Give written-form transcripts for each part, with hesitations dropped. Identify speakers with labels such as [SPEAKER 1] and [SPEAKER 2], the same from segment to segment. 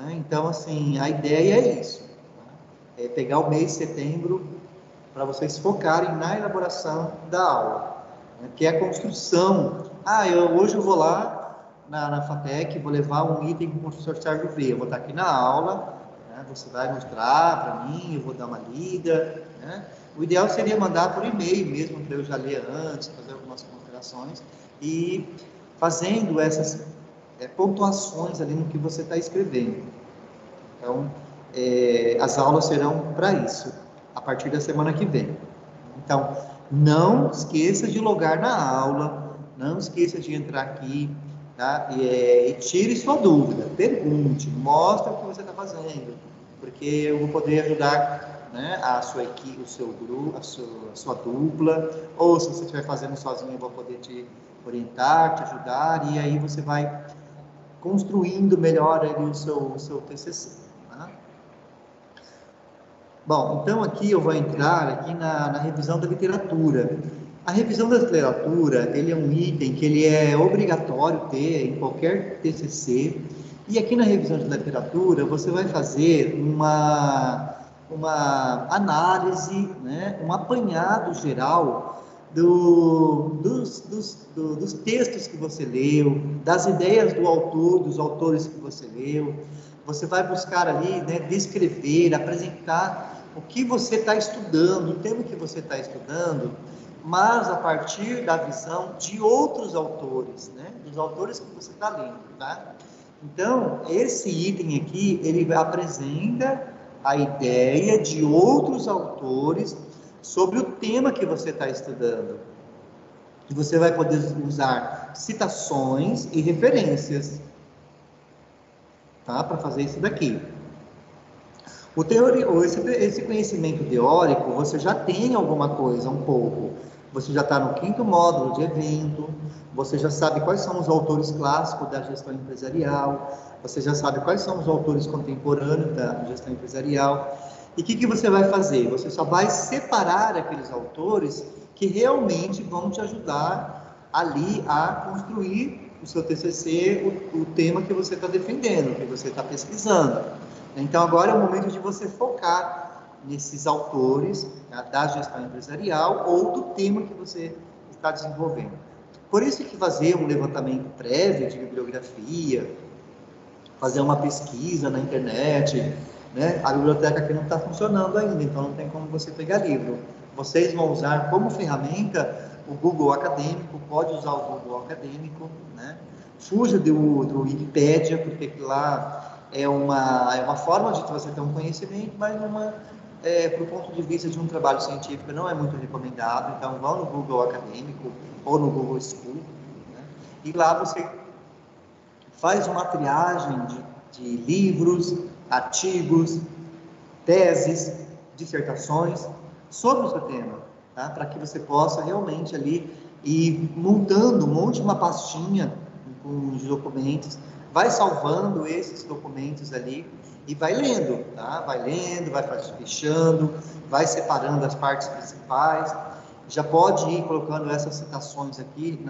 [SPEAKER 1] né? Então, assim, a ideia é isso, tá? É pegar o mês de setembro para vocês focarem na elaboração da aula, né? Que é a construção. Hoje eu vou lá na FATEC, vou levar um item que o professor Sérgio vê, eu vou estar aqui na aula, né? Você vai mostrar para mim, eu vou dar uma lida, né? O ideal seria mandar por e-mail mesmo, para eu já ler antes, fazer algumas considerações, e fazendo essas pontuações ali no que você está escrevendo. Então, as aulas serão para isso, a partir da semana que vem. Então, não esqueça de logar na aula, não esqueça de entrar aqui, tá? E tire sua dúvida, pergunte, mostre o que você está fazendo, porque eu vou poder ajudar, né, a sua equipe, o seu grupo, a sua dupla, ou se você estiver fazendo sozinho, eu vou poder te orientar, te ajudar, e aí você vai construindo melhor ali o seu TCC. Tá? Bom, então aqui eu vou entrar aqui na revisão da literatura. A revisão da literatura, ele é um item que ele é obrigatório ter em qualquer TCC, e aqui na revisão de literatura você vai fazer uma análise, né, um apanhado geral dos textos que você leu, das ideias do autor, dos autores que você leu. Você vai buscar ali, né, descrever, apresentar o que você está estudando, o tema que você está estudando, mas a partir da visão de outros autores, né, dos autores que você está lendo, tá? Então, esse item aqui, ele apresenta a ideia de outros autores sobre o tema que você está estudando. E você vai poder usar citações e referências, tá? Para fazer isso daqui. Esse conhecimento teórico, você já tem alguma coisa, um pouco. Você já está no 5º módulo de evento, você já sabe quais são os autores clássicos da gestão empresarial, você já sabe quais são os autores contemporâneos da gestão empresarial. E o que você vai fazer? Você só vai separar aqueles autores que realmente vão te ajudar ali a construir o seu TCC, o tema que você está defendendo, que você está pesquisando. Então, agora é o momento de você focar nesses autores, né, da gestão empresarial ou do tema que você está desenvolvendo. Por isso que fazer um levantamento prévio de bibliografia, fazer uma pesquisa na internet, né? A biblioteca aqui não está funcionando ainda, então não tem como você pegar livro. Vocês vão usar como ferramenta o Google Acadêmico, pode usar o Google Acadêmico, né? Fuja do Wikipédia, porque lá é uma forma de você ter um conhecimento, mas para o ponto de vista de um trabalho científico não é muito recomendado. Então, vão no Google Acadêmico ou no Google School, né? E lá você faz uma triagem de livros, artigos, teses, dissertações sobre o seu tema, tá? Para que você possa realmente ali ir montando, monte uma pastinha com os documentos, vai salvando esses documentos ali e vai lendo, tá? Vai lendo, vai fechando, vai separando as partes principais. Já pode ir colocando essas citações aqui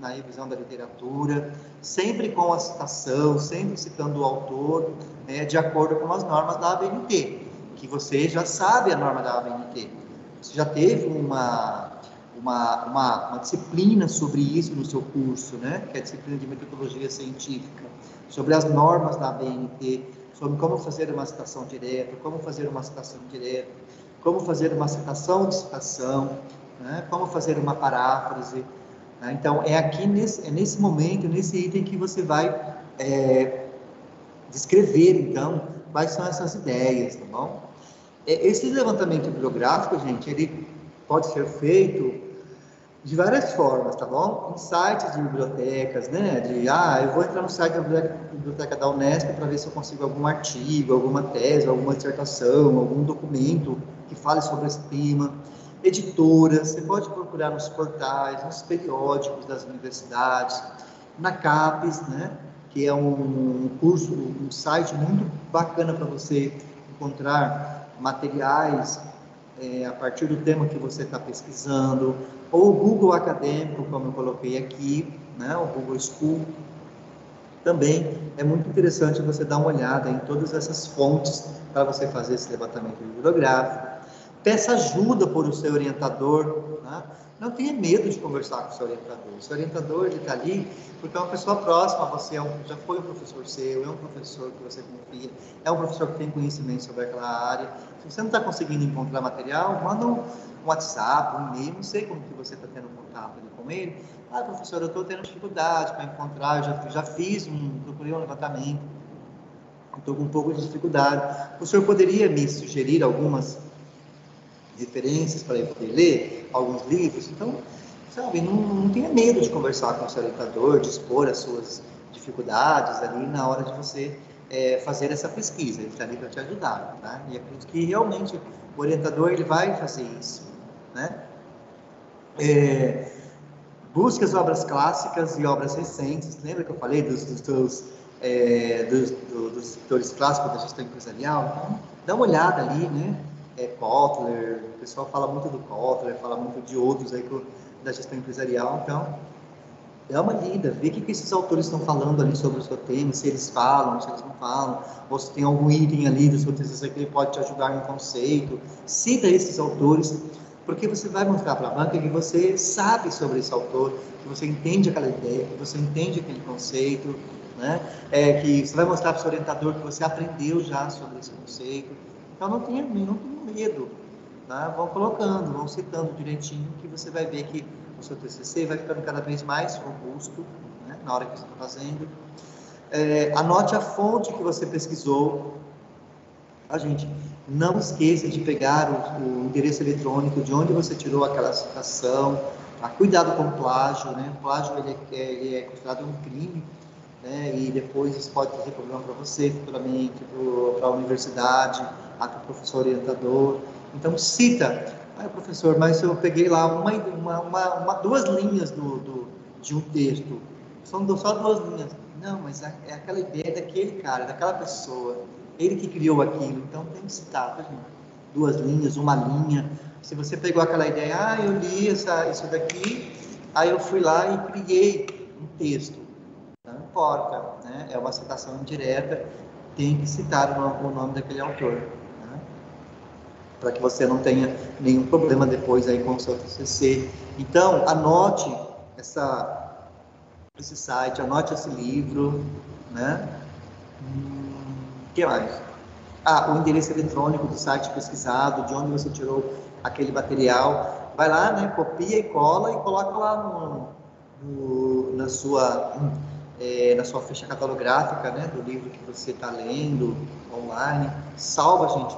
[SPEAKER 1] na revisão da literatura, sempre com a citação, sempre citando o autor, né, de acordo com as normas da ABNT, que você já sabe a norma da ABNT. Você já teve uma disciplina sobre isso no seu curso, né, que é a disciplina de metodologia científica, sobre as normas da ABNT, sobre como fazer uma citação direta, como fazer uma citação indireta, como fazer uma citação de citação, né? Como fazer uma paráfrase, né? Então, é nesse momento, nesse item que você vai descrever, então, quais são essas ideias, tá bom? Esse levantamento bibliográfico, gente, ele pode ser feito de várias formas, tá bom? Em sites de bibliotecas, né? Eu vou entrar no site da biblioteca da Unesp para ver se eu consigo algum artigo, alguma tese, alguma dissertação, algum documento que fale sobre esse tema. Editoras, você pode procurar nos portais, nos periódicos das universidades, na CAPES, né, que é um site muito bacana para você encontrar materiais a partir do tema que você está pesquisando, ou o Google Acadêmico, como eu coloquei aqui, né, o Google School. também é muito interessante você dar uma olhada em todas essas fontes para você fazer esse levantamento bibliográfico. Peça ajuda por o seu orientador, né? Não tenha medo de conversar com o seu orientador. O seu orientador, ele está ali porque é uma pessoa próxima a você, já foi um professor seu, é um professor que você confia, é um professor que tem conhecimento sobre aquela área. Se você não está conseguindo encontrar material, manda um WhatsApp, um e-mail, não sei como que você está tendo contato ali com ele. Ah, professor, eu estou tendo dificuldade para encontrar, já procurei um levantamento, estou com um pouco de dificuldade. O senhor poderia me sugerir algumas referências para eu poder ler, alguns livros? Então, sabe, não tenha medo de conversar com o seu orientador, de expor as suas dificuldades ali na hora de você fazer essa pesquisa. Ele está ali para te ajudar, tá? E acredito que realmente o orientador ele vai fazer isso, né? Busque as obras clássicas e obras recentes. Lembra que eu falei dos escritores clássicos da gestão empresarial? Então, dá uma olhada ali, né? Kotler, o pessoal fala muito do Kotler, fala muito de outros aí da gestão empresarial. Então, dá uma lida, vê o que esses autores estão falando ali sobre o seu tema, se eles falam, se eles não falam, ou se tem algum item ali do seu TCC que ele pode te ajudar em conceito. Cita esses autores, porque você vai mostrar para a banca que você sabe sobre esse autor, que você entende aquela ideia, que você entende aquele conceito, né? Que você vai mostrar para o seu orientador que você aprendeu já sobre esse conceito. Então, não tenha medo, tá? Vão colocando, vão citando direitinho, que você vai ver que o seu TCC vai ficando cada vez mais robusto, né, na hora que você está fazendo. Anote a fonte que você pesquisou. A gente não esqueça de pegar o endereço eletrônico de onde você tirou aquela citação. Cuidado com o plágio, né? O plágio ele é considerado um crime, né? E depois isso pode trazer problema para você futuramente, para a universidade, para o professor orientador. Então cita. Professor, mas eu peguei lá duas linhas de um texto. São só duas linhas. Não, mas é aquela ideia daquele cara, daquela pessoa. Ele que criou aquilo. Então tem que citar, tá, gente? Duas linhas, uma linha. Se você pegou aquela ideia, eu li isso daqui, aí eu fui lá e criei um texto. Não importa, né? É uma citação indireta, tem que citar o nome daquele autor, para que você não tenha nenhum problema depois aí com o seu TCC. Então, anote esse site, anote esse livro, né? O que mais? O endereço eletrônico do site pesquisado, de onde você tirou aquele material. Vai lá, né? Copia e cola e coloca lá na sua ficha catalográfica, né? Do livro que você está lendo online. Salva, gente.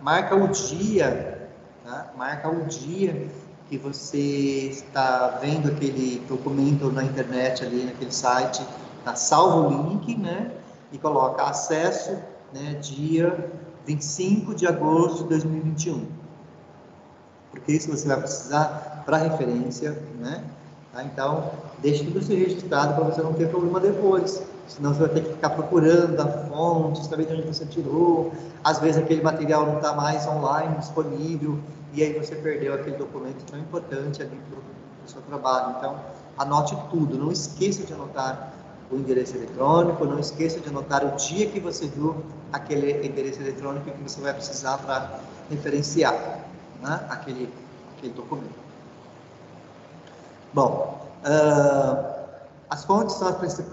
[SPEAKER 1] Marca o dia, tá? Marca o dia que você está vendo aquele documento na internet ali, naquele site, tá? Salva o link, né? E coloca acesso, né? Dia 25 de agosto de 2021. Porque isso você vai precisar para referência, né? Tá? Então, deixe tudo isso registrado para você não ter problema depois. Senão você vai ter que ficar procurando a fonte, saber de onde você tirou. Às vezes aquele material não está mais online, disponível, e aí você perdeu aquele documento tão importante ali para o seu trabalho. Então, anote tudo. Não esqueça de anotar o endereço eletrônico, não esqueça de anotar o dia que você viu aquele endereço eletrônico que você vai precisar para referenciar, né, aquele documento. Bom, as fontes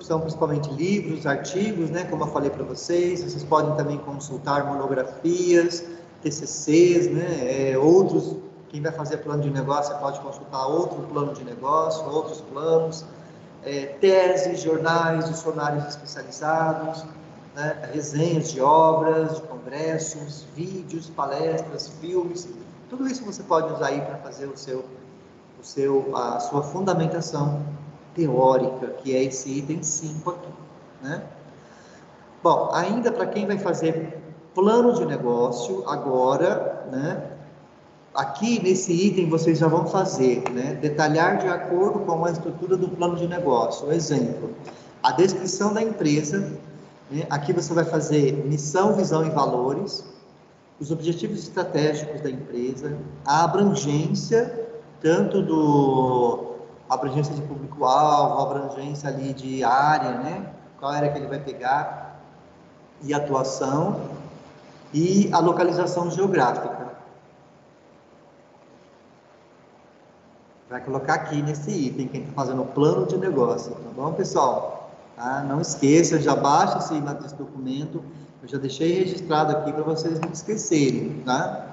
[SPEAKER 1] são principalmente livros, artigos, né, como eu falei para vocês. Vocês podem também consultar monografias, TCCs, né, outros. Quem vai fazer plano de negócio pode consultar outro plano de negócio, outros planos, teses, jornais, dicionários especializados, né, resenhas de obras, de congressos, vídeos, palestras, filmes. Tudo isso você pode usar aí para fazer a sua fundamentação teórica, que é esse item 5 aqui, né? Bom, ainda para quem vai fazer plano de negócio agora, né? Aqui nesse item vocês já vão fazer, né? Detalhar de acordo com a estrutura do plano de negócio. Exemplo, a descrição da empresa, né? Aqui você vai fazer missão, visão e valores, os objetivos estratégicos da empresa, a abrangência, tanto a abrangência de público-alvo, a abrangência ali de área, né? qual área que ele vai pegar, e atuação, e a localização geográfica. Vai colocar aqui nesse item, quem está fazendo o plano de negócio, tá bom, pessoal? Tá? Não esqueça, já baixa esse documento, eu já deixei registrado aqui para vocês não esquecerem, tá?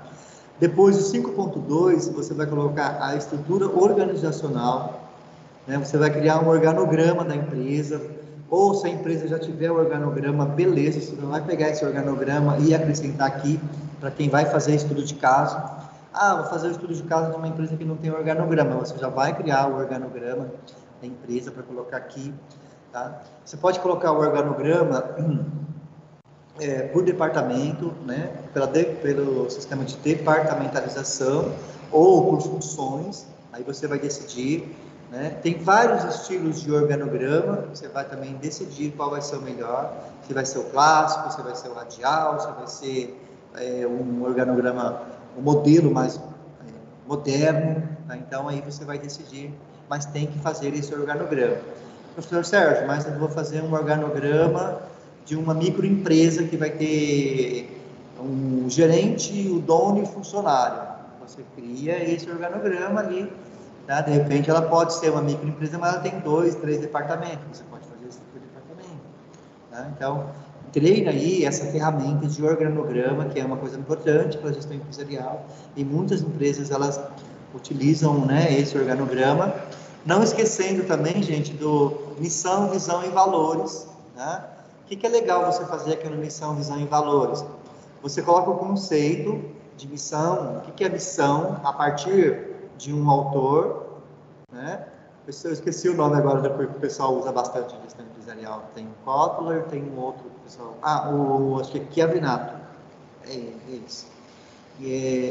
[SPEAKER 1] Depois, o 5.2, você vai colocar a estrutura organizacional, né? Você vai criar um organograma da empresa, ou se a empresa já tiver o organograma, beleza, você não vai pegar esse organograma e acrescentar aqui para quem vai fazer estudo de caso. Ah, vou fazer o estudo de caso de uma empresa que não tem organograma. Você já vai criar o organograma da empresa para colocar aqui, tá? Você pode colocar o organograma por departamento, né? Pelo sistema de departamentalização ou por funções. Aí você vai decidir, né? Tem vários estilos de organograma. Você vai também decidir qual vai ser o melhor. Se vai ser o clássico, se vai ser o radial, se vai ser um organograma, um modelo mais moderno, tá? Então aí você vai decidir, mas tem que fazer esse organograma. Professor Sérgio, mas eu vou fazer um organograma de uma microempresa que vai ter um gerente, o dono e o funcionário. Você cria esse organograma ali, tá? De repente ela pode ser uma microempresa, mas ela tem 2, 3 departamentos. Você pode fazer isso por departamento, tá? Então, treina aí essa ferramenta de organograma, que é uma coisa importante para a gestão empresarial, e muitas empresas elas utilizam, né, esse organograma, não esquecendo também, gente, do missão, visão e valores, né? O que é legal você fazer aqui no missão, visão e valores? Você coloca o conceito de missão, o que é missão, a partir de um autor, né? Eu esqueci o nome agora do que o pessoal usa bastante em gestão empresarial. Tem o Kotler, tem um outro pessoal. Acho que é Chiavinato. É isso.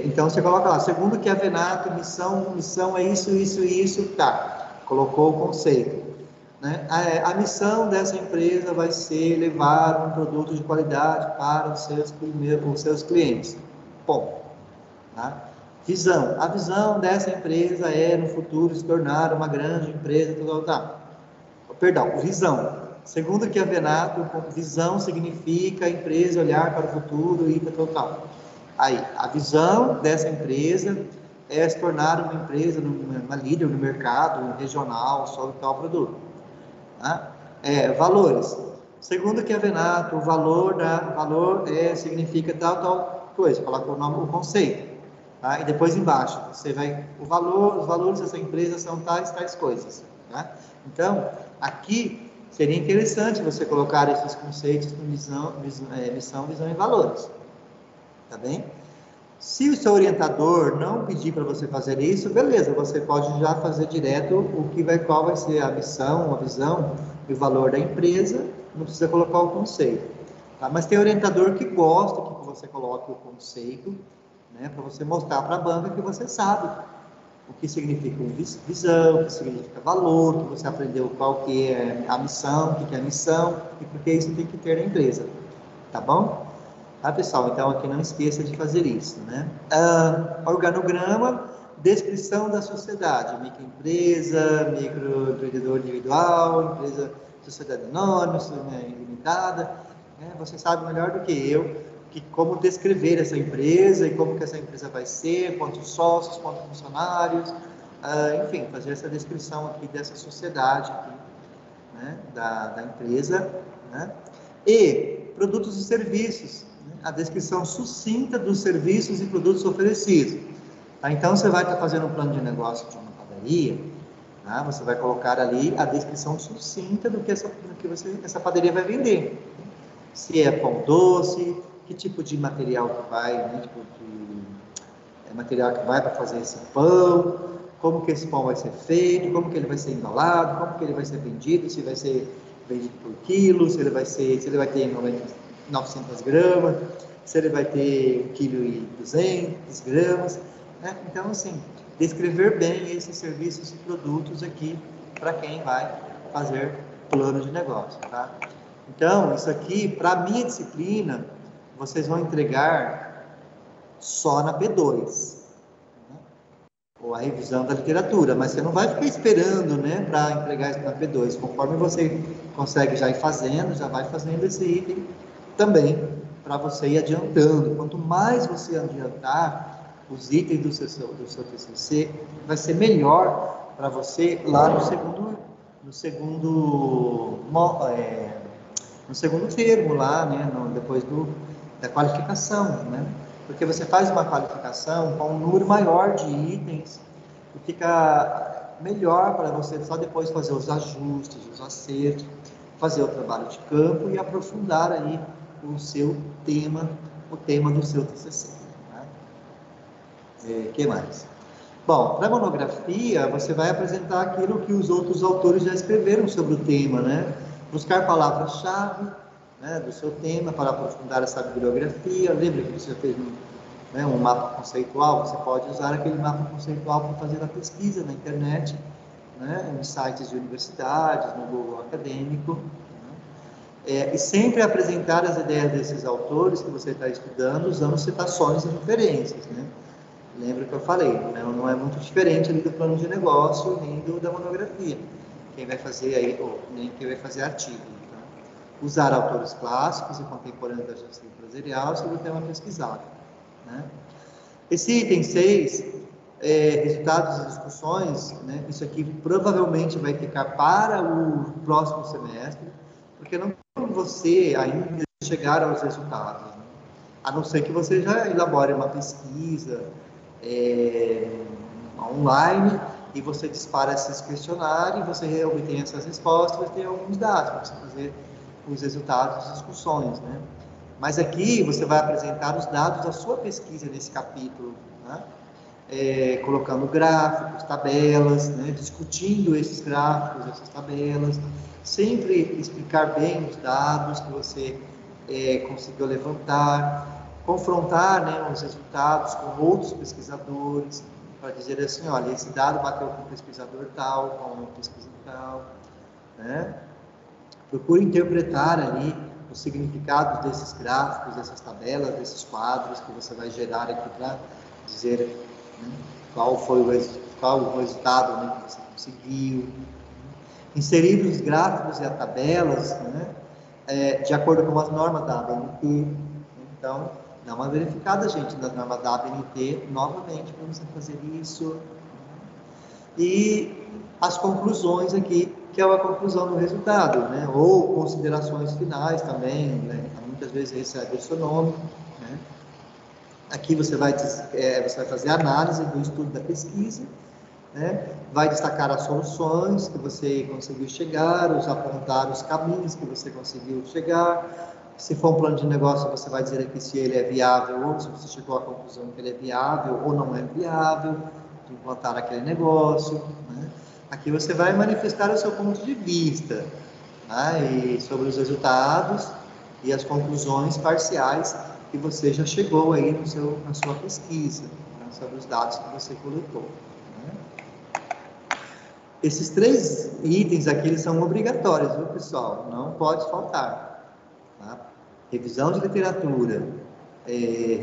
[SPEAKER 1] Então você coloca lá, segundo Chiavinato, missão é isso, tá. Colocou o conceito, né? A missão dessa empresa vai ser levar um produto de qualidade para os seus clientes. Bom, tá? Visão. A visão dessa empresa é, no futuro, se tornar uma grande empresa, Perdão, visão. Segundo Chiavinato, visão significa a empresa olhar para o futuro e tal. Aí, a visão dessa empresa é se tornar uma empresa, uma líder no mercado regional sobre tal produto. Tá? Valores. Segundo Chiavinato, o valor significa tal coisa. Coloca o conceito. Tá? E depois embaixo, você vai, os valores dessa empresa são tais coisas. Tá? Então, aqui seria interessante você colocar esses conceitos no missão, visão e valores. Tá bem? Se o seu orientador não pedir para você fazer isso, beleza, você pode já fazer direto qual vai ser a missão, a visão e o valor da empresa, não precisa colocar o conceito. Tá? Mas tem orientador que gosta que você coloque o conceito, né, para você mostrar para a banca que você sabe o que significa visão, o que significa valor, que você aprendeu qual que é a missão, o que é a missão e porque isso tem que ter na empresa. Tá bom? Tá, pessoal? Então, aqui não esqueça de fazer isso, né? Organograma, descrição da sociedade, microempresa, microempreendedor individual, empresa, sociedade anônima, limitada, né? Você sabe melhor do que eu como descrever essa empresa e como que essa empresa vai ser, quantos sócios, quantos funcionários, enfim, fazer essa descrição aqui dessa sociedade aqui, né? da empresa, né? E produtos e serviços, a descrição sucinta dos serviços e produtos oferecidos. Tá? Então, você vai estar fazendo um plano de negócio de uma padaria, tá? Você vai colocar ali a descrição sucinta do que essa padaria vai vender. Se é pão doce, que tipo de material que vai, né? Tipo de material que vai para fazer esse pão, como que esse pão vai ser feito, como que ele vai ser embalado, como que ele vai ser vendido, se vai ser vendido por quilo, se ele vai ter 900 gramas, se ele vai ter 1,2 kg, né? Então, assim, descrever bem esses serviços e produtos aqui para quem vai fazer plano de negócio, tá? Então, isso aqui, para a minha disciplina, vocês vão entregar só na B2. ou a revisão da literatura, mas você não vai ficar esperando, né, para entregar isso na P2. Conforme você consegue já ir fazendo, já vai fazendo esse item também, para você ir adiantando. Quanto mais você adiantar os itens do seu TCC, vai ser melhor para você lá no segundo termo lá, né, depois da qualificação, né? Porque você faz uma qualificação com um número maior de itens e fica melhor para você só depois fazer os ajustes, os acertos, fazer o trabalho de campo e aprofundar aí o seu tema, o tema do seu TCC. Né? Que mais? Bom, para a monografia, você vai apresentar aquilo que os outros autores já escreveram sobre o tema, né? Buscar palavras-chave, né, do seu tema para aprofundar essa bibliografia. Lembra que você fez um mapa conceitual? Você pode usar aquele mapa conceitual para fazer a pesquisa na internet, né, em sites de universidades, no Google Acadêmico. Né? E sempre apresentar as ideias desses autores que você está estudando usando citações e referências, né? Lembra que eu falei, né? Não é muito diferente ali do plano de negócio nem da monografia. Quem vai fazer aí, ou nem quem vai fazer artigo. Então, usar autores clássicos e contemporâneos da gestão empresarial sobre o tema pesquisado. Né? Esse item 6, resultados e discussões, né? Isso aqui provavelmente vai ficar para o próximo semestre, porque não tem você ainda chegar aos resultados, né? A não ser que você já elabore uma pesquisa online e você dispara esses questionários, você obtém essas respostas e tem alguns dados para você fazer os resultados das discussões, né? Mas aqui você vai apresentar os dados da sua pesquisa nesse capítulo, né? Colocando gráficos, tabelas, né? Discutindo esses gráficos, essas tabelas, sempre explicar bem os dados que você conseguiu levantar, confrontar, né, os resultados com outros pesquisadores, para dizer assim, olha, esse dado bateu com o pesquisador tal, com o pesquisador tal, né? Procure interpretar ali os significados desses gráficos, dessas tabelas, desses quadros que você vai gerar aqui para dizer, né, qual o resultado, né, que você conseguiu. Inserir os gráficos e as tabelas, né, de acordo com as normas da ABNT. Então, dá uma verificada, gente, das normas da ABNT, novamente, para você fazer isso. E as conclusões aqui, que é a conclusão do resultado, né? Ou considerações finais também, né? Muitas vezes recebe o seu nome, né? Aqui você vai fazer a análise do estudo da pesquisa, né? Vai destacar as soluções que você conseguiu chegar, apontar os caminhos que você conseguiu chegar. Se for um plano de negócio, você vai dizer aqui se ele é viável ou se você chegou à conclusão que ele é viável ou não é viável de implantar aquele negócio, né? Aqui você vai manifestar o seu ponto de vista, né? E sobre os resultados e as conclusões parciais que você já chegou aí na sua pesquisa, né? Sobre os dados que você coletou. Né? Esses 3 itens aqui, eles são obrigatórios, viu, pessoal? Não pode faltar. Tá? Revisão de literatura,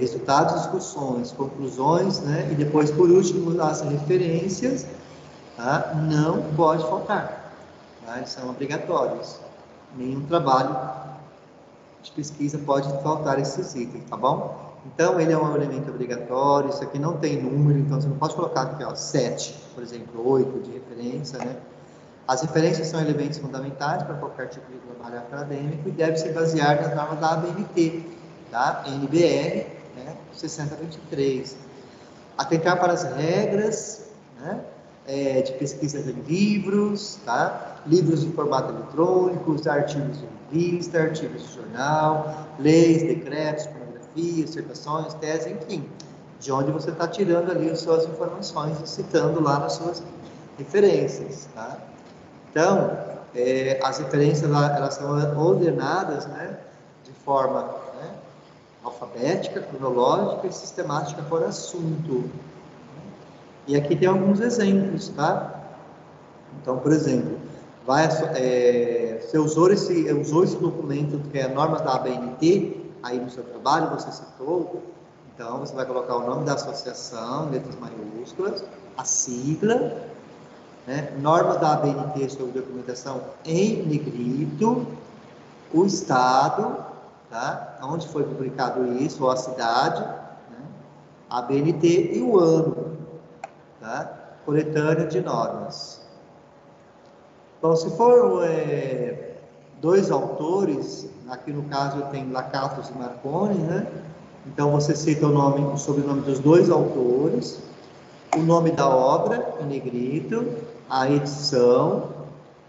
[SPEAKER 1] resultados, discussões, conclusões, né? E depois, por último, as referências, tá? Não pode faltar, tá? Eles são obrigatórios. Nenhum trabalho de pesquisa pode faltar esses itens, tá bom? Então, ele é um elemento obrigatório, isso aqui não tem número, então você não pode colocar aqui, ó, 7, por exemplo, 8 de referência, né? As referências são elementos fundamentais para qualquer tipo de trabalho acadêmico e deve se basear nas normas da ABNT, tá? NBR, né? 6023. Atentar para as regras, né? De pesquisa de livros, tá? Livros em formato eletrônico, artigos de revista, artigos de jornal, leis, decretos, monografias, dissertações, teses, enfim, de onde você está tirando ali as suas informações e citando lá nas suas referências, tá? Então, as referências elas são ordenadas, né, de forma, né, alfabética, cronológica e sistemática por assunto. E aqui tem alguns exemplos, tá? Então, por exemplo, você usou esse documento que é normas da ABNT, aí no seu trabalho você citou, então você vai colocar o nome da associação, letras maiúsculas, a sigla, né? Normas da ABNT sobre documentação em negrito, o estado, tá? Onde foi publicado isso, ou a cidade, né? A ABNT e o ano, tá? Coletânea de normas. Então, se for dois autores, aqui no caso tem Lakatos e Marconi, né? Então você cita o sobrenome dos dois autores, o nome da obra em negrito, a edição,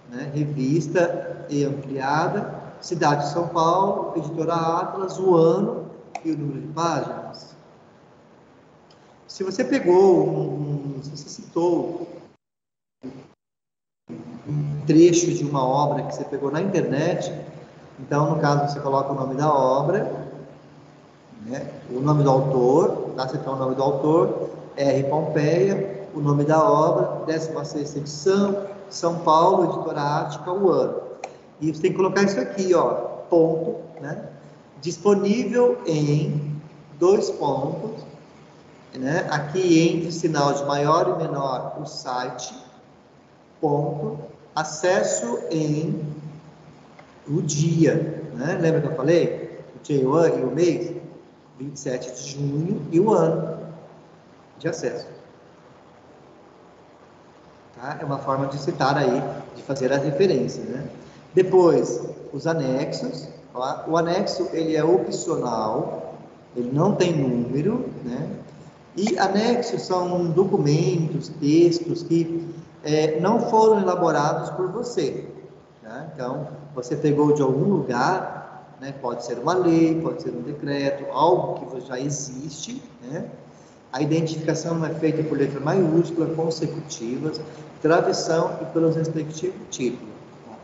[SPEAKER 1] né? Revista e ampliada, cidade de São Paulo, editora Atlas, o ano e o número de páginas. Se você pegou se você citou um trecho de uma obra que você pegou na internet, então no caso você coloca o nome da obra, né? O nome do autor, tá? Você tem o nome do autor, R. Pompeia, o nome da obra, 16ª edição, São Paulo, editora Ática, o ano. E você tem que colocar isso aqui, ó, ponto, né? Disponível em 2 pontos, né? Aqui entre sinal de maior e menor o site, ponto, acesso em o dia, né? Lembra que eu falei? O dia e o mês? 27 de junho e o ano de acesso. Tá? É uma forma de citar aí, de fazer a referência, né? Depois, os anexos. Tá? O anexo, ele é opcional, ele não tem número, né? E anexos são documentos, textos que não foram elaborados por você. Tá? Então, você pegou de algum lugar, né? Pode ser uma lei, pode ser um decreto, algo que já existe, né? A identificação é feita por letra maiúscula, consecutivas, travessão e pelos respectivos títulos.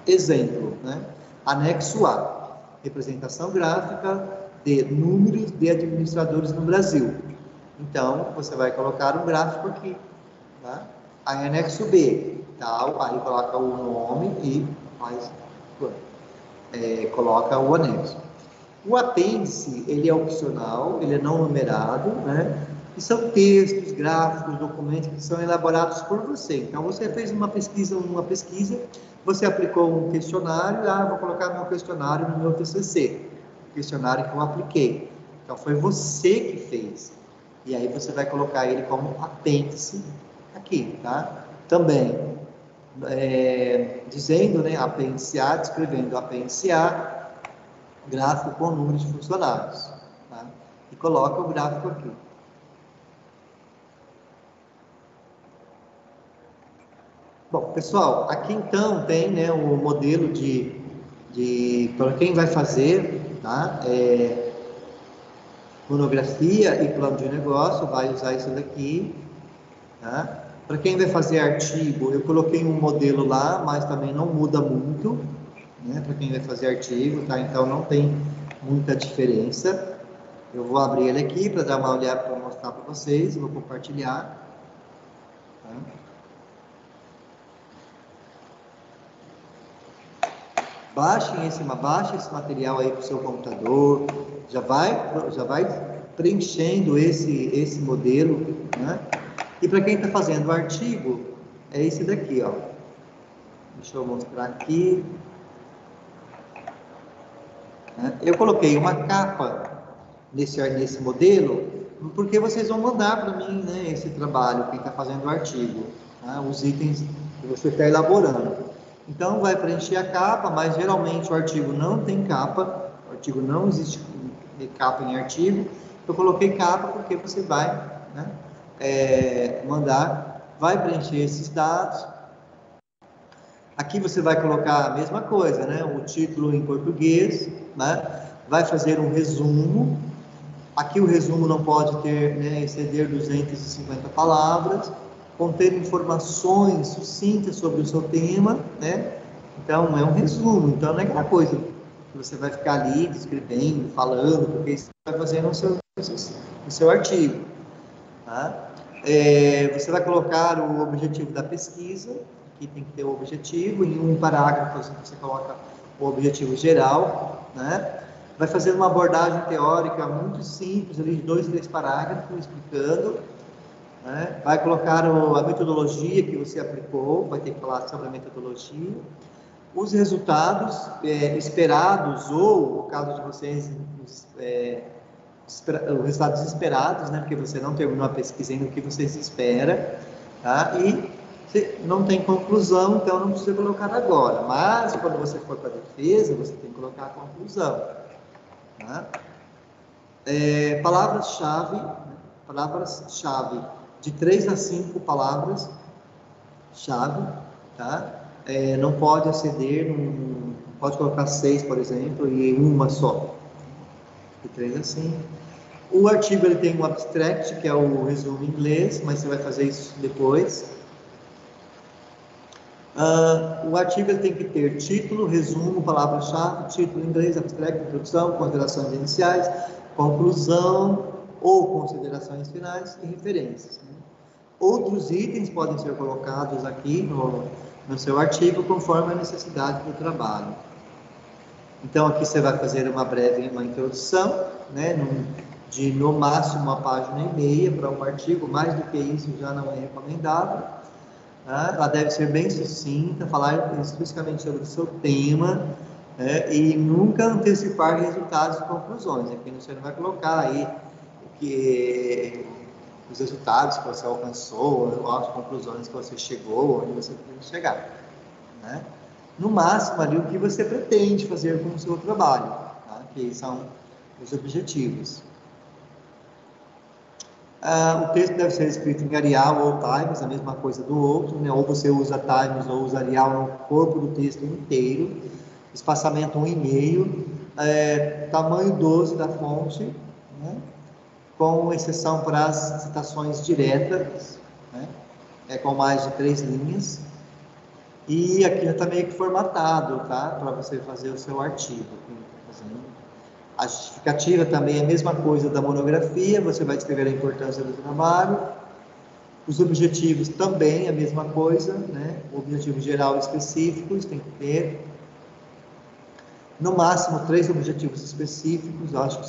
[SPEAKER 1] Exemplo, né? Anexo A, representação gráfica de números de administradores no Brasil. Então, você vai colocar um gráfico aqui, tá? Aí, anexo B, tal, aí coloca o nome e coloca o anexo. O apêndice, ele é opcional, ele é não numerado, né? E são textos, gráficos, documentos que são elaborados por você. Então, você fez uma pesquisa, você aplicou um questionário, vou colocar meu questionário no meu TCC, o questionário que eu apliquei. Então, foi você que fez. E aí, você vai colocar ele como apêndice aqui, tá? Também, dizendo, né, apêndice A, descrevendo apêndice A, gráfico com número de funcionários, tá? E coloca o gráfico aqui. Bom, pessoal, aqui então tem, né, o modelo para quem vai fazer, tá? Monografia e plano de negócio, vai usar isso daqui, tá? Para quem vai fazer artigo, eu coloquei um modelo lá, mas também não muda muito, né? Para quem vai fazer artigo, tá? Então não tem muita diferença. Eu vou abrir ele aqui para dar uma olhada, para mostrar para vocês, vou compartilhar. Tá? Baixe esse material aí para o seu computador, já vai preenchendo esse modelo, né? E para quem está fazendo o artigo, é esse daqui, ó. Deixa eu mostrar aqui. Eu coloquei uma capa nesse modelo, porque vocês vão mandar para mim, né, esse trabalho, quem está fazendo o artigo, tá? Os itens que você está elaborando. Então, vai preencher a capa, mas geralmente o artigo não tem capa, o artigo não existe capa em artigo. Eu coloquei capa porque você vai, né, vai preencher esses dados. Aqui você vai colocar a mesma coisa, né, o título em português, né, vai fazer um resumo. Aqui o resumo não pode ter, né, exceder 250 palavras. Conter informações sucintas sobre o seu tema, né? Então, é um resumo. Então, não é aquela coisa que você vai ficar ali descrevendo, falando, porque isso vai fazer no seu artigo. Tá? Você vai colocar o objetivo da pesquisa, aqui tem que ter o objetivo, em um parágrafo você coloca o objetivo geral, né? Vai fazer uma abordagem teórica muito simples, ali de 2, 3 parágrafos, explicando. né? Vai colocar a metodologia que você aplicou, vai ter que falar sobre a metodologia, os resultados esperados, ou, no caso de vocês, os resultados esperados, né? Porque você não terminou a pesquisa ainda, o que vocês esperam, tá? E não tem conclusão, então não precisa colocar agora, mas quando você for para a defesa, você tem que colocar a conclusão, tá? Palavras-chave, de 3 a 5 palavras-chave, tá? Não pode exceder, não pode colocar 6, por exemplo, e uma só, de 3 a 5. O artigo ele tem um abstract, que é o resumo em inglês, mas você vai fazer isso depois. O artigo ele tem que ter título, resumo, palavra-chave, título em inglês, abstract, introdução, considerações iniciais, conclusão ou considerações finais e referências, né? Outros itens podem ser colocados aqui no seu artigo conforme a necessidade do trabalho. Então aqui você vai fazer uma introdução, né, de no máximo 1,5 páginas para um artigo, mais do que isso já não é recomendável. Ela deve ser bem sucinta, falar especificamente sobre o seu tema, e nunca antecipar resultados e conclusões. Aqui você não vai colocar aí os resultados que você alcançou, ou as conclusões que você chegou, onde você precisa chegar, né? No máximo ali o que você pretende fazer com o seu trabalho, tá? Que são os objetivos. O texto deve ser escrito em Arial ou Times, a mesma coisa do outro, né? Ou você usa Times ou usa Arial no corpo do texto inteiro, espaçamento 1,5, tamanho 12 da fonte, né? Com exceção para as citações diretas, né? Com mais de 3 linhas, e aqui já está meio que formatado, tá? Para você fazer o seu artigo. A justificativa também é a mesma coisa da monografia, você vai descrever a importância do trabalho. Os objetivos também é a mesma coisa, né? O objetivo geral e específicos tem que ter. No máximo 3 objetivos específicos, eu acho que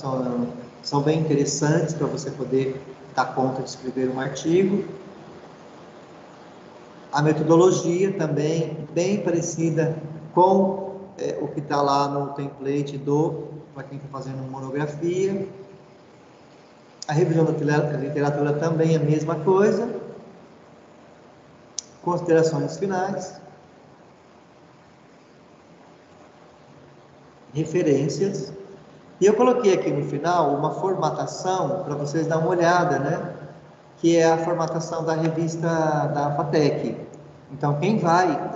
[SPEAKER 1] são bem interessantes para você poder dar conta de escrever um artigo. A metodologia também bem parecida com o que está lá no template para quem está fazendo uma monografia. A revisão da literatura também é a mesma coisa. Considerações finais. Referências. E eu coloquei aqui no final uma formatação para vocês darem uma olhada, né? Que é a formatação da revista da FATEC. Então, quem vai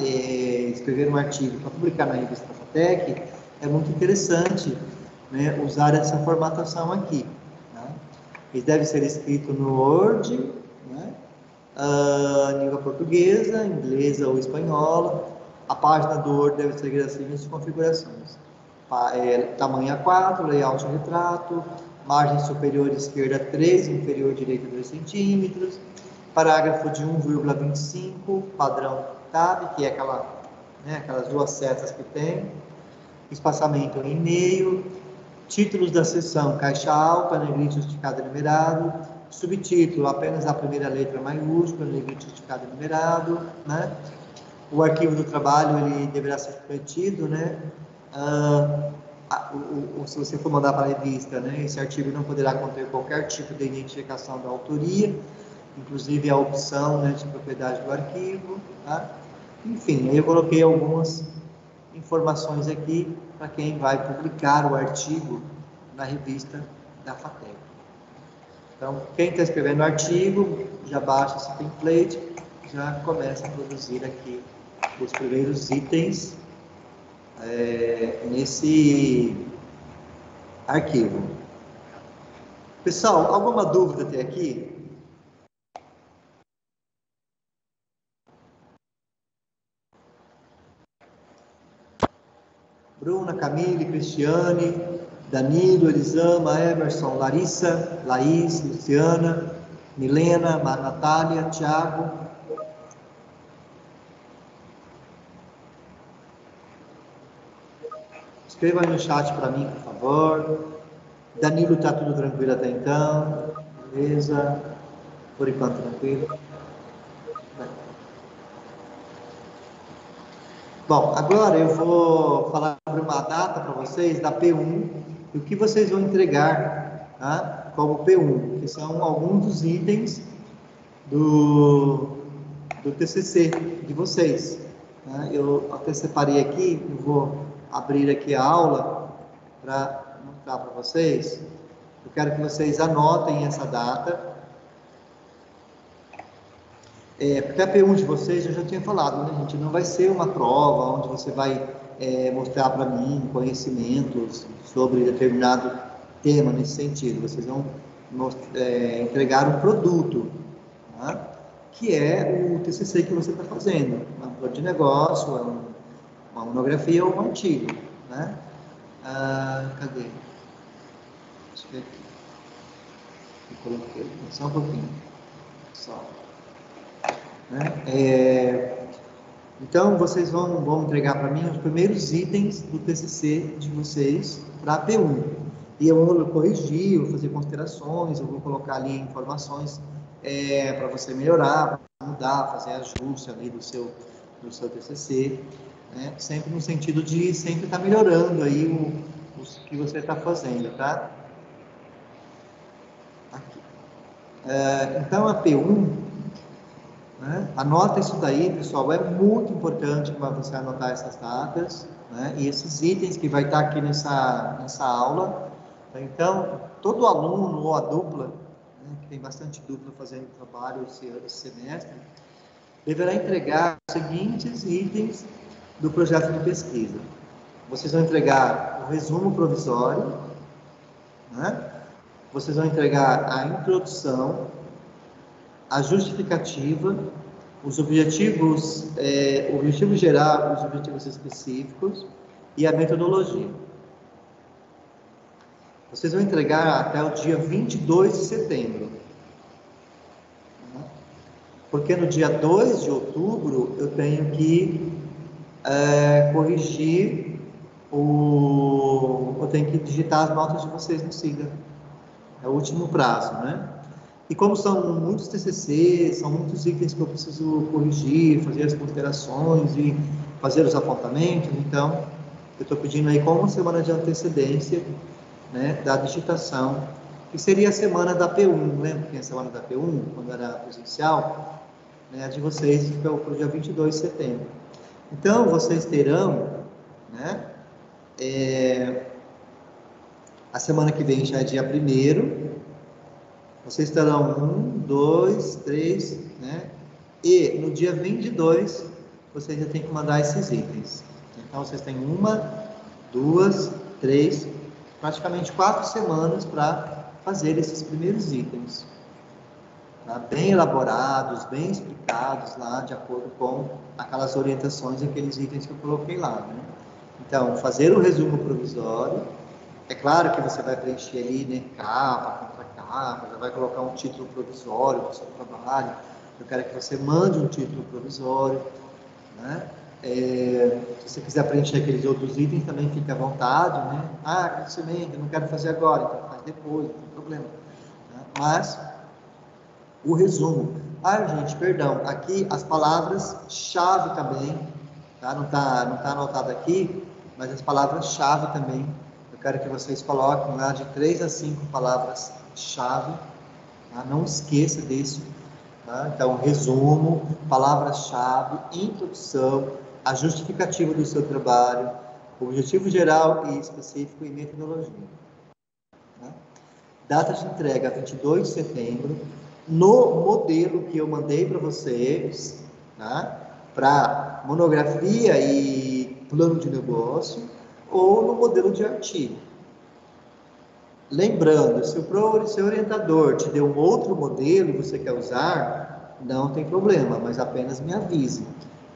[SPEAKER 1] escrever um artigo para publicar na revista da FATEC, é muito interessante, né, usar essa formatação aqui. Né? Ele deve ser escrito no Word, né, em língua portuguesa, inglesa ou espanhola. A página do Word deve seguir as seguintes configurações. Tamanho A4, layout retrato, margem superior esquerda 3, inferior direita 2 centímetros, parágrafo de 1,25, padrão tab, que é aquelas 2 setas que tem, espaçamento em e-mail, títulos da seção caixa alta, negrite esticado e numerado, subtítulo apenas a primeira letra maiúscula, negrite esticado e numerado, né? O arquivo do trabalho ele deverá ser submetido, né? Se você for mandar para a revista, né, esse artigo não poderá conter qualquer tipo de identificação da autoria, inclusive a opção, né, de propriedade do arquivo, tá? Enfim, aí eu coloquei algumas informações aqui para quem vai publicar o artigo na revista da FATEC. Então, quem está escrevendo o artigo, já baixa esse template, já começa a produzir aqui os primeiros itens nesse arquivo. Pessoal, alguma dúvida até aqui? Bruna, Camille, Cristiane, Danilo, Elisama, Emerson, Larissa, Laís, Luciana, Milena, Natália, Thiago. Escreva aí no chat para mim, por favor. Danilo, está tudo tranquilo até então? Beleza? Por enquanto, tranquilo? Bom, agora eu vou falar sobre uma data para vocês da P1 e o que vocês vão entregar, tá? Como P1, que são alguns dos itens do TCC de vocês. Né? Eu até separei aqui, eu vou abrir aqui a aula para mostrar para vocês. Eu quero que vocês anotem essa data. Porque a P1 de vocês, eu já tinha falado, né, gente? Não vai ser uma prova onde você vai mostrar para mim conhecimentos sobre determinado tema nesse sentido. Vocês vão entregar um produto, tá? Que é o TCC que você está fazendo. Um plano de negócio, uma monografia ou um artigo, né? Cadê? Acho que é aqui. Eu coloquei, só um pouquinho. Só. Né? Então, vocês vão entregar para mim os primeiros itens do TCC de vocês para a P1. E eu vou corrigir, vou fazer considerações, eu vou colocar ali informações para você melhorar, mudar, fazer ajuste ali do seu TCC, né? Sempre no sentido de sempre estar melhorando aí o que você está fazendo, tá? Aqui. Então, a P1... né? Anota isso daí, pessoal, é muito importante para você anotar essas datas, né? E esses itens que vai estar aqui nessa aula. Então, todo aluno ou a dupla, né, que tem bastante dupla fazendo trabalho esse semestre, deverá entregar os seguintes itens do projeto de pesquisa. Vocês vão entregar o resumo provisório, né? Vocês vão entregar a introdução, a justificativa, os objetivos, o objetivo geral, os objetivos específicos e a metodologia. Vocês vão entregar até o dia 22 de setembro. Porque no dia 2 de outubro eu tenho que corrigir eu tenho que digitar as notas de vocês no SIGA. É o último prazo, né? E como são muitos TCCs, são muitos itens que eu preciso corrigir, fazer as considerações e fazer os apontamentos, então eu estou pedindo aí com uma semana de antecedência, né, da digitação, que seria a semana da P1, lembra que a semana da P1, quando era presencial, né, a de vocês fica para o dia 22 de setembro. Então, vocês terão, né, a semana que vem já é dia 1º, vocês terão 1, 2, 3, né? E no dia 22, vocês já têm que mandar esses itens. Então, vocês têm 1, 2, 3, praticamente 4 semanas para fazer esses primeiros itens. Tá? Bem elaborados, bem explicados lá, de acordo com aquelas orientações, aqueles itens que eu coloquei lá, né? Então, fazer o resumo provisório. É claro que você vai preencher ali, né, capa, contracapa, já vai colocar um título provisório do seu trabalho. Eu quero que você mande um título provisório, né? Se você quiser preencher aqueles outros itens, também fique à vontade, né? Agradecimento, eu não quero fazer agora, então faz depois, não tem problema. Né? Mas, o resumo. Gente, perdão, aqui as palavras-chave também, tá? Não tá anotado aqui, mas as palavras-chave também. Eu quero que vocês coloquem lá de 3 a 5 palavras-chave, tá? Não esqueça disso, tá? Então, resumo, palavras-chave, introdução, a justificativa do seu trabalho, objetivo geral e específico e metodologia. Tá? Data de entrega 22 de setembro, no modelo que eu mandei para vocês, tá? Para monografia e plano de negócio, ou no modelo de artigo. Lembrando, se o seu orientador te deu um outro modelo e você quer usar, não tem problema, mas apenas me avise.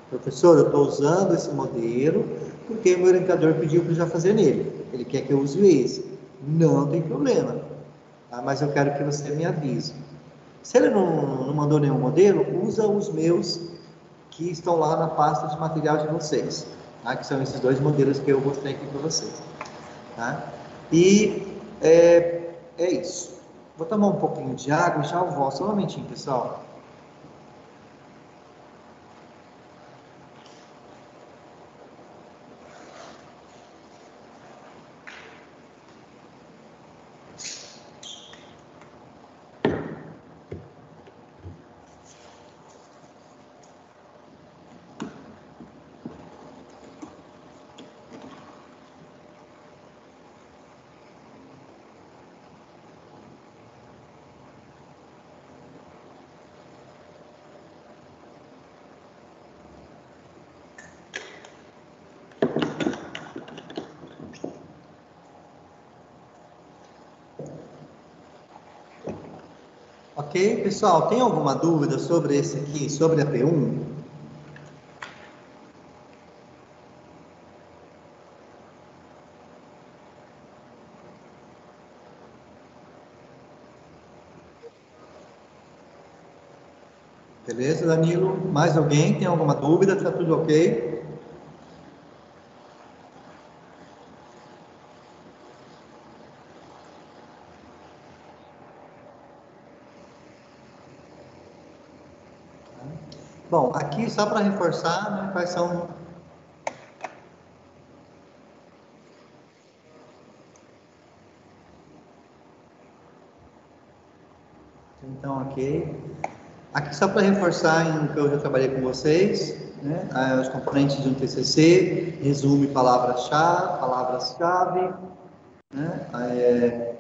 [SPEAKER 1] Professor, eu estou usando esse modelo porque o meu orientador pediu para eu já fazer nele. Ele quer que eu use esse. Não tem problema, tá? Mas eu quero que você me avise. Se ele não mandou nenhum modelo, usa os meus que estão lá na pasta de material de vocês. Tá? Que são esses 2 modelos que eu mostrei aqui para vocês. Tá? E é isso. Vou tomar um pouquinho de água e já eu volto. Só um momentinho, pessoal. Ok, pessoal, tem alguma dúvida sobre esse aqui, sobre a P1? Beleza, Danilo? Mais alguém tem alguma dúvida? Tá tudo ok? Bom, aqui só para reforçar, né, quais são... Então, ok. Aqui só para reforçar em que eu já trabalhei com vocês, né, os componentes de um TCC, resumo e palavras-chave, né,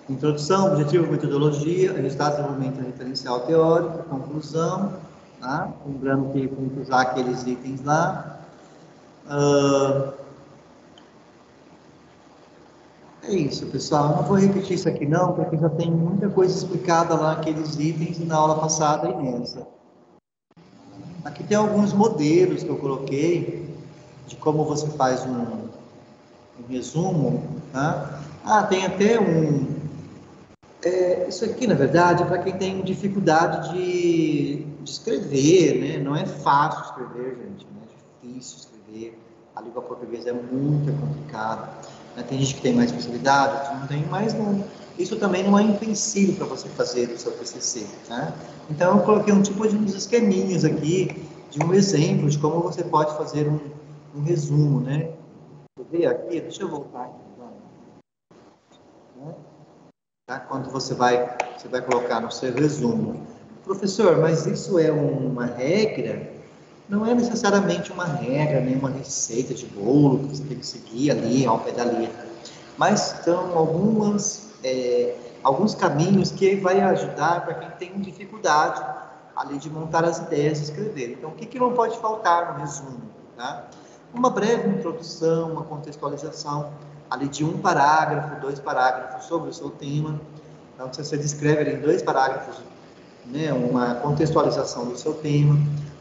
[SPEAKER 1] introdução, objetivo, metodologia, resultados, desenvolvimento referencial teórico, conclusão, tá? Lembrando que tem que usar aqueles itens lá. É isso, pessoal. Eu não vou repetir isso aqui não, porque já tem muita coisa explicada lá naqueles itens e na aula passada e nessa. Aqui tem alguns modelos que eu coloquei de como você faz um resumo, tá? Tem até isso aqui, na verdade, é para quem tem dificuldade de escrever, né? Não é fácil escrever, gente, não é difícil escrever. A língua portuguesa é muito complicada, né? Tem gente que tem mais facilidade, outros não tem, mas não. Isso também não é empecilho para você fazer o seu TCC, né? Então, eu coloquei um tipo de uns esqueminhas aqui, de um exemplo de como você pode fazer um resumo, né? Vou ver aqui, deixa eu voltar aqui, né? Tá? Quando você vai colocar no seu resumo. Professor, mas isso é uma regra? Não é necessariamente uma regra, nem uma receita de bolo que você tem que seguir ali ao pé da letra. Mas são alguns caminhos que vai ajudar para quem tem dificuldade ali de montar as ideias e escrever. Então, o que não pode faltar no resumo? Tá? Uma breve introdução, uma contextualização ali de um parágrafo, 2 parágrafos sobre o seu tema. Então, se você descreve ali em 2 parágrafos, né, uma contextualização do seu tema.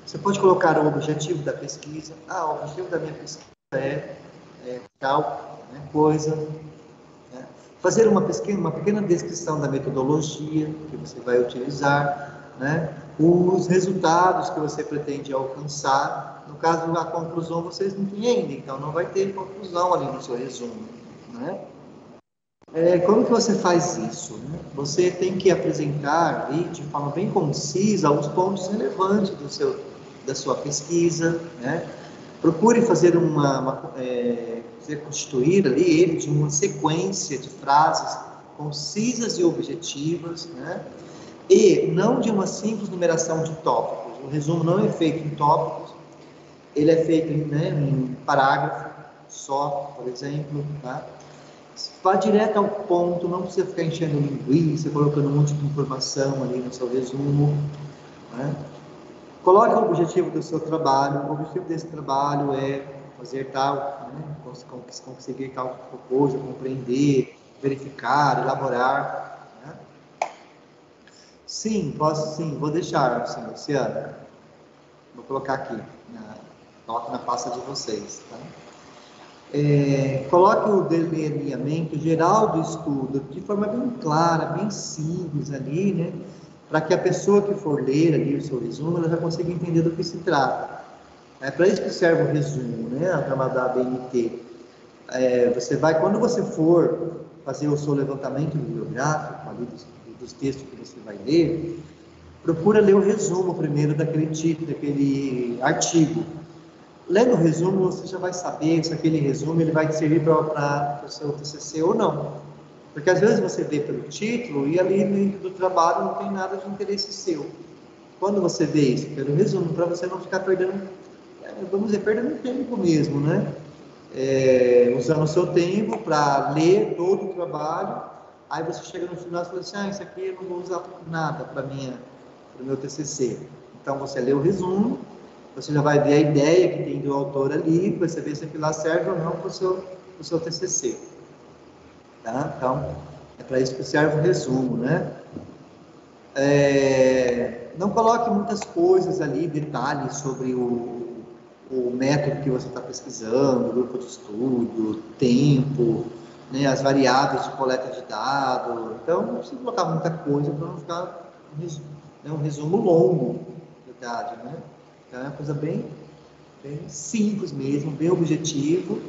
[SPEAKER 1] Você pode colocar o objetivo da pesquisa. O objetivo da minha pesquisa é tal, né, coisa. Né? Fazer uma pequena descrição da metodologia que você vai utilizar, né? Os resultados que você pretende alcançar. No caso da conclusão, vocês não têm ainda, então não vai ter conclusão ali no seu resumo, né? Como que você faz isso, né? Você tem que apresentar ali, de forma bem concisa, os pontos relevantes da sua pesquisa, né? Procure fazer constituir ali ele de uma sequência de frases concisas e objetivas, né? E não de uma simples numeração de tópicos. O resumo não é feito em tópicos, ele é feito em parágrafo só, por exemplo, tá? Vá direto ao ponto, não precisa ficar enchendo linguiça, colocando um monte de informação ali no seu resumo, né? Coloque o objetivo do seu trabalho. O objetivo desse trabalho é fazer tal, né? Conseguir tal coisa, compreender, verificar, elaborar, né? Sim, posso sim, vou deixar, sim, Luciana. Vou colocar aqui, coloco na pasta de vocês, tá? Coloque o delineamento geral do estudo de forma bem clara, bem simples ali, né? Para que a pessoa que for ler ali o seu resumo, ela já consiga entender do que se trata. É para isso que serve o resumo, né? A chamada ABNT. Quando você for fazer o seu levantamento bibliográfico, ali dos textos que você vai ler, procura ler o resumo primeiro daquele título, daquele artigo. Lendo o resumo, você já vai saber se aquele resumo ele vai servir para o seu TCC ou não. Porque às vezes você vê pelo título e ali dentro do trabalho não tem nada de interesse seu. Quando você vê isso pelo resumo, para você não ficar perdendo, vamos dizer, perdendo tempo mesmo, né? Usando o seu tempo para ler todo o trabalho, aí você chega no final e fala assim, isso aqui eu não vou usar nada para o meu TCC. Então você lê o resumo, você já vai ver a ideia que tem do autor ali, você vê se aquilo lá serve ou não para o seu TCC. Tá? Então, é para isso que serve o resumo, né? Não coloque muitas coisas ali, detalhes sobre o método que você está pesquisando, o grupo de estudo, tempo, né, as variáveis de coleta de dados. Então, não precisa colocar muita coisa para não ficar um resumo longo, na verdade, né? Então, é uma coisa bem simples mesmo, bem objetivo.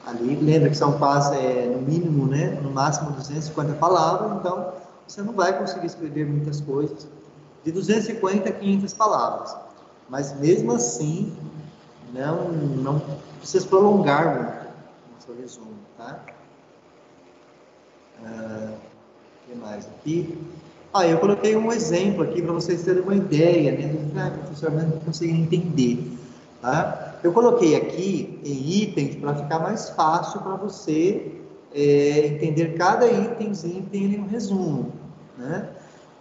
[SPEAKER 1] Ali, lembra que são quase, no mínimo, né, no máximo 250 palavras, então você não vai conseguir escrever muitas coisas de 250 a 500 palavras. Mas mesmo assim, não precisa prolongar muito no seu resumo, tá? O que mais aqui? Eu coloquei um exemplo aqui para vocês terem uma ideia, né? Professor, mas não consegui entender, tá? Eu coloquei aqui em itens para ficar mais fácil para você entender cada itemzinho tem ali um resumo, né?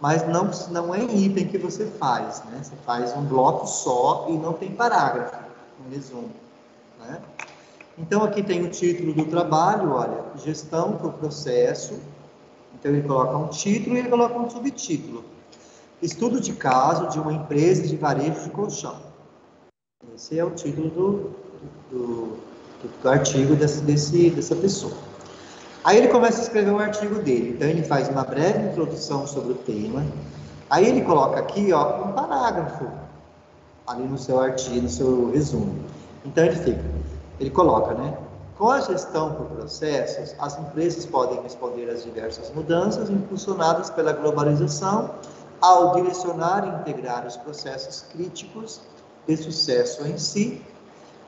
[SPEAKER 1] Mas não é em item que você faz, né? Você faz um bloco só e não tem parágrafo, um resumo, né? Então, aqui tem o título do trabalho, olha, gestão por processo. Então, ele coloca um título e ele coloca um subtítulo. Estudo de caso de uma empresa de varejo de colchão. Esse é o título do artigo dessa pessoa. Aí ele começa a escrever o artigo dele. Então, ele faz uma breve introdução sobre o tema. Aí ele coloca aqui, ó, um parágrafo ali no seu artigo, no seu resumo. Então, ele coloca, né? Com a gestão por processos, as empresas podem responder às diversas mudanças impulsionadas pela globalização ao direcionar e integrar os processos críticos de sucesso em si,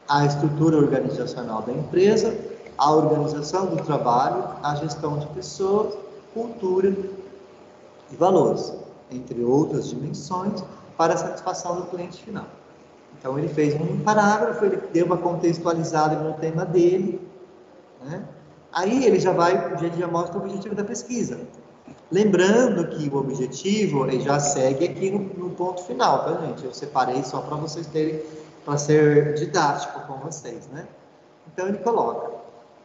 [SPEAKER 1] a estrutura organizacional da empresa, a organização do trabalho, a gestão de pessoas, cultura e valores, entre outras dimensões, para a satisfação do cliente final. Então, ele fez um parágrafo, ele deu uma contextualizada no tema dele, né? Aí ele já mostra o objetivo da pesquisa. Lembrando que o objetivo ele já segue aqui no ponto final, tá, gente? Eu separei só para vocês terem, para ser didático com vocês, né? Então, ele coloca: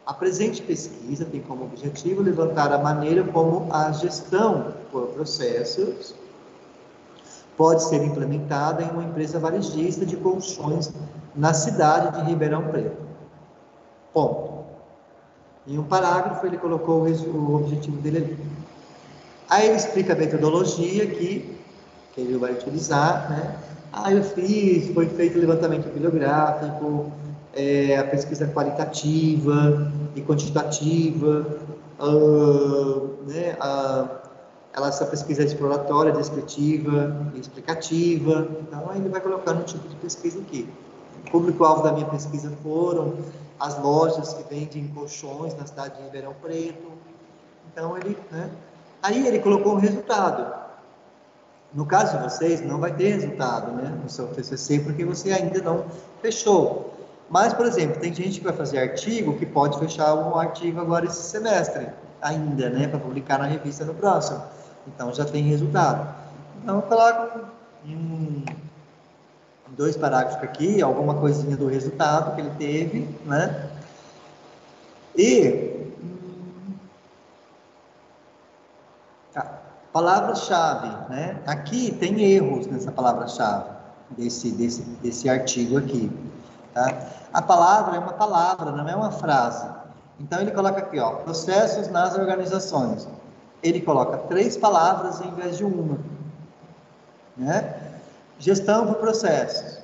[SPEAKER 1] a presente pesquisa tem como objetivo levantar a maneira como a gestão por processos pode ser implementada em uma empresa varejista de colchões na cidade de Ribeirão Preto. Ponto. Em um parágrafo, ele colocou o objetivo dele ali. Aí ele explica a metodologia que ele vai utilizar, né? Foi feito o levantamento bibliográfico, a pesquisa qualitativa e quantitativa, né? Essa pesquisa exploratória, descritiva e explicativa. Então, aí ele vai colocando um tipo de pesquisa aqui. O público-alvo da minha pesquisa foram as lojas que vendem colchões na cidade de Ribeirão Preto. Então, aí ele colocou o resultado. No caso de vocês, não vai ter resultado, né, no seu TCC, porque você ainda não fechou. Mas, por exemplo, tem gente que vai fazer artigo que pode fechar um artigo agora esse semestre, ainda, né, para publicar na revista no próximo. Então, já tem resultado. Então, eu coloco em 2 parágrafos aqui, alguma coisinha do resultado que ele teve, né? E palavra-chave, né? Aqui tem erros nessa palavra-chave desse artigo aqui, tá? A palavra é uma palavra, não é uma frase. Então ele coloca aqui, ó, processos nas organizações. Ele coloca 3 palavras em vez de uma, né? Gestão por processos,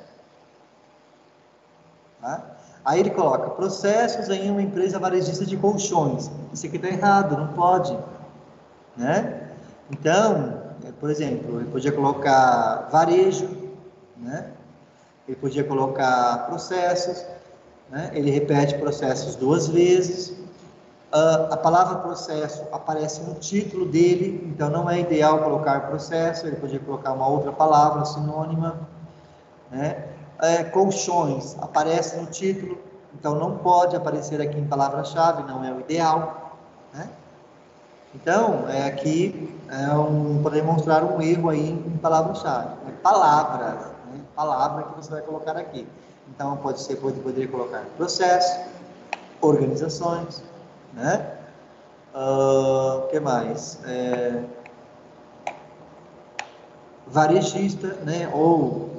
[SPEAKER 1] tá? Aí ele coloca processos em uma empresa varejista de colchões. Isso aqui está errado, não pode, né? Então, por exemplo, ele podia colocar varejo, né? Ele podia colocar processos, né? Ele repete processos 2 vezes. A palavra processo aparece no título dele, então não é ideal colocar processo, ele podia colocar uma outra palavra sinônima, né? Colchões aparece no título, então não pode aparecer aqui em palavra-chave, não é o ideal, né? Então, aqui para demonstrar um erro aí em palavra-chave, palavras, né? Palavra que você vai colocar aqui. Então, poderia colocar processo, organizações, né? O que mais? Varejista, né? Ou